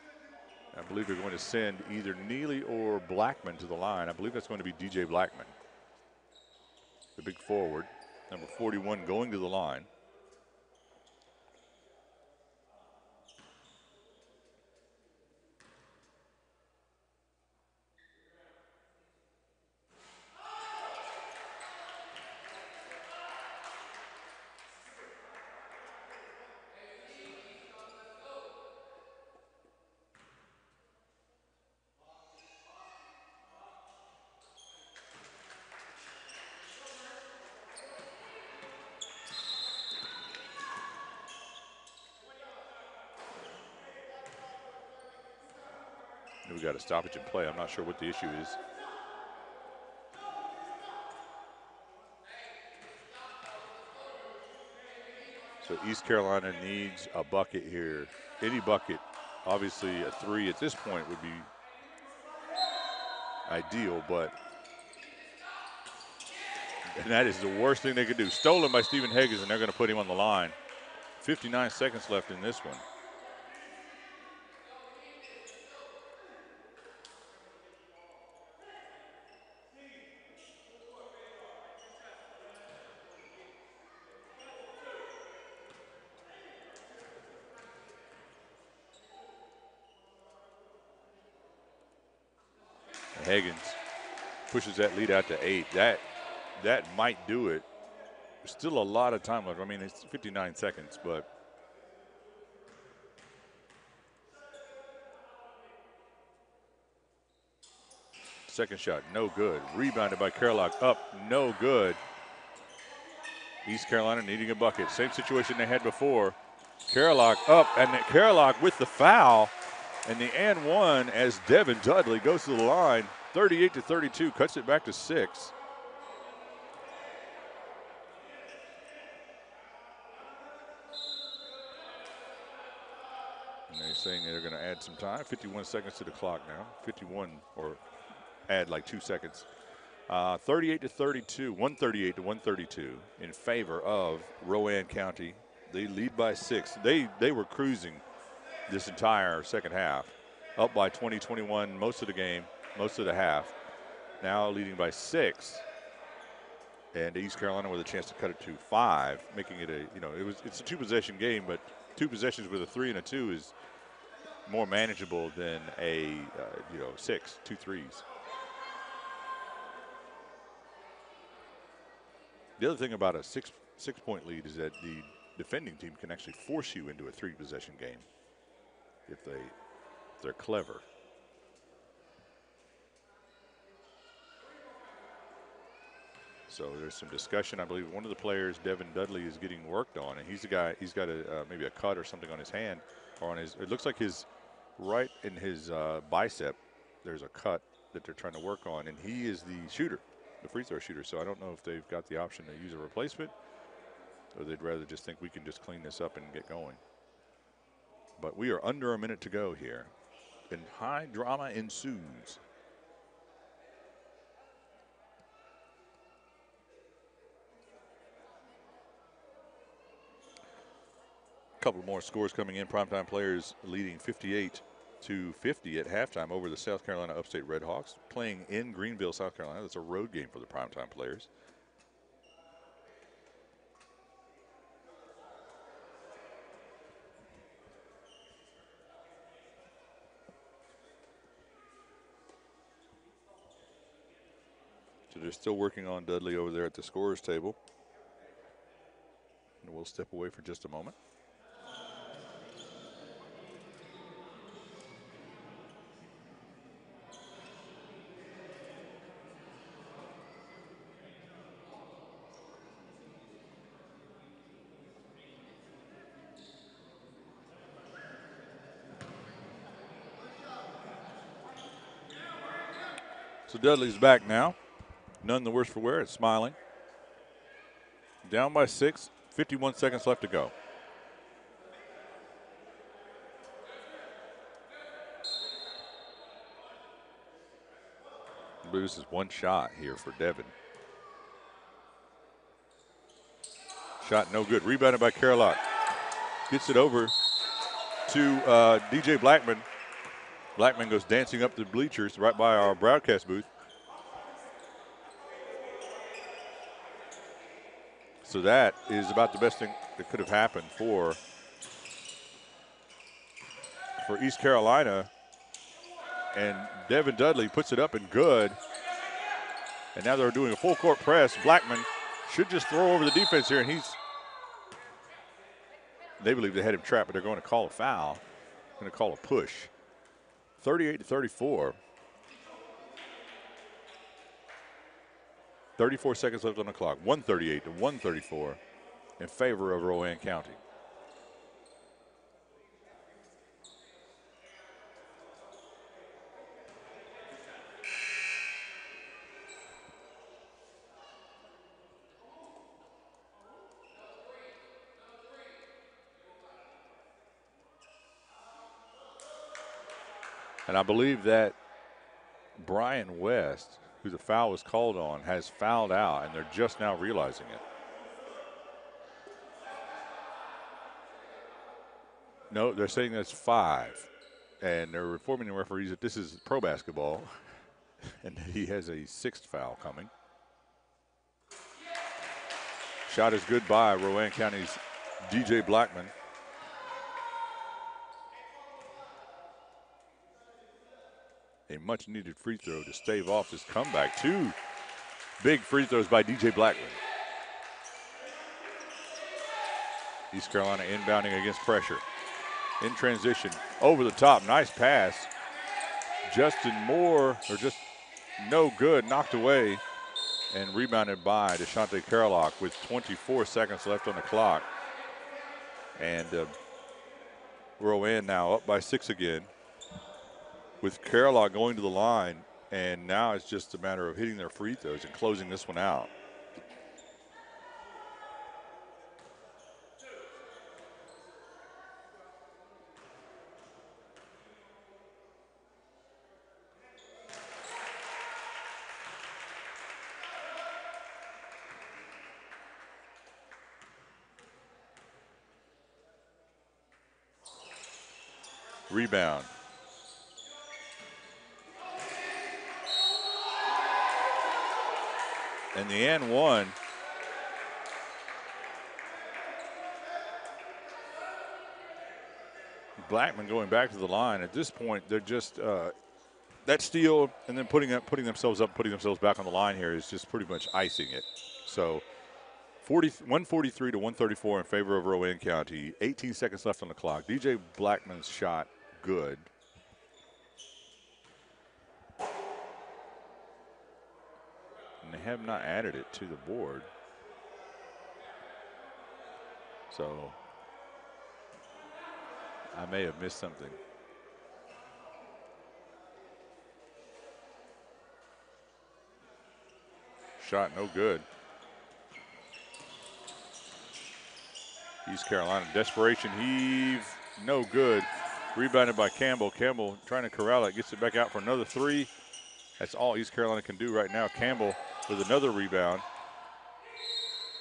I believe they're going to send either Neely or Blackman to the line. I believe that's going to be DJ Blackman, the big forward, number 41, going to the line. We got a stoppage in play. I'm not sure what the issue is. So East Carolina needs a bucket here. Any bucket, obviously a 3 at this point would be ideal, but and that is the worst thing they could do. Stolen by Stephen Higgins, and they're going to put him on the line. 59 seconds left in this one. Higgins pushes that lead out to 8. That might do it. Still a lot of time left. I mean, it's 59 seconds, but second shot, no good. Rebounded by Carlock, up, no good. East Carolina needing a bucket. Same situation they had before. Carlock up, and Carlock with the foul, and the and one as Devin Dudley goes to the line. 38-32, cuts it back to 6. And they're saying they're going to add some time. 51 seconds to the clock now. 51, or add like 2 seconds. 38-32, 138-132 in favor of Rowan County. They lead by 6. They were cruising this entire second half, up by 20-21 most of the game, most of the half. Now leading by 6, and East Carolina with a chance to cut it to 5, making it it's a 2-possession game, but 2 possessions with a 3 and a 2 is more manageable than a 6, 2 threes. The other thing about a six-point lead is that the defending team can actually force you into a 3-possession game if they're clever. So there's some discussion. I believe one of the players, Devin Dudley, is getting worked on, and he's the guy. He's got maybe a cut or something on his hand, or on his. It looks like his right in his bicep. There's a cut that they're trying to work on, and he is the shooter, the free throw shooter. So I don't know if they've got the option to use a replacement, or they'd rather just think we can just clean this up and get going. But we are under a minute to go here, and high drama ensues. A couple more scores coming in. Primetime players leading 58-50 at halftime over the South Carolina Upstate Redhawks, playing in Greenville, South Carolina. That's a road game for the primetime players. So they're still working on Dudley over there at the scorer's table. And we'll step away for just a moment. So Dudley's back now. None the worse for wear. It's smiling. Down by 6. 51 seconds left to go. Blues is one shot here for Devin. Shot no good. Rebounded by Carlock. Gets it over to DJ Blackman. Blackman goes dancing up the bleachers right by our broadcast booth. So that is about the best thing that could have happened for East Carolina. And Devin Dudley puts it up and good. And now they're doing a full court press. Blackman should just throw over the defense here, and they believe they had him trapped, but they're going to call a foul. Going to call a push. 38-34. 34 seconds left on the clock. 138 to 134 in favor of Rowan County. And I believe that Brian West, who the foul was called on, has fouled out, and they're just now realizing it. No, they're saying that's 5. And they're informing the referees that this is pro basketball, and he has a 6th foul coming. Shot is good by Rowan County's DJ Blackman. A much-needed free throw to stave off this comeback. 2 big free throws by DJ Blackman. East Carolina inbounding against pressure. In transition, over the top, nice pass. Justin Moore, or just no good, knocked away and rebounded by Deshante Carlock with 24 seconds left on the clock. And Rowan now up by 6 again, with Carlock going to the line, and now it's just a matter of hitting their free throws and closing this one out. Rebound. And the and one. Blackman going back to the line. At this point, they're just that steal and then putting themselves back on the line here is just pretty much icing it. So 143 to 134 in favor of Rowan County. 18 seconds left on the clock. DJ Blackman's shot good. And they have not added it to the board. So I may have missed something. Shot no good. East Carolina, desperation heave, no good. Rebounded by Campbell. Campbell trying to corral it, gets it back out for another 3. That's all East Carolina can do right now. Campbell with another rebound.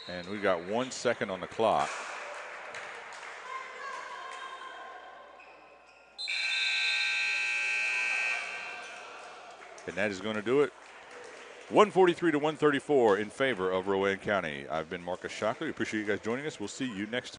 And we got 1 second on the clock. And that is going to do it. 143 to 134 in favor of Rowan County. I've been Marcus Shockley. Appreciate you guys joining us. We'll see you next time.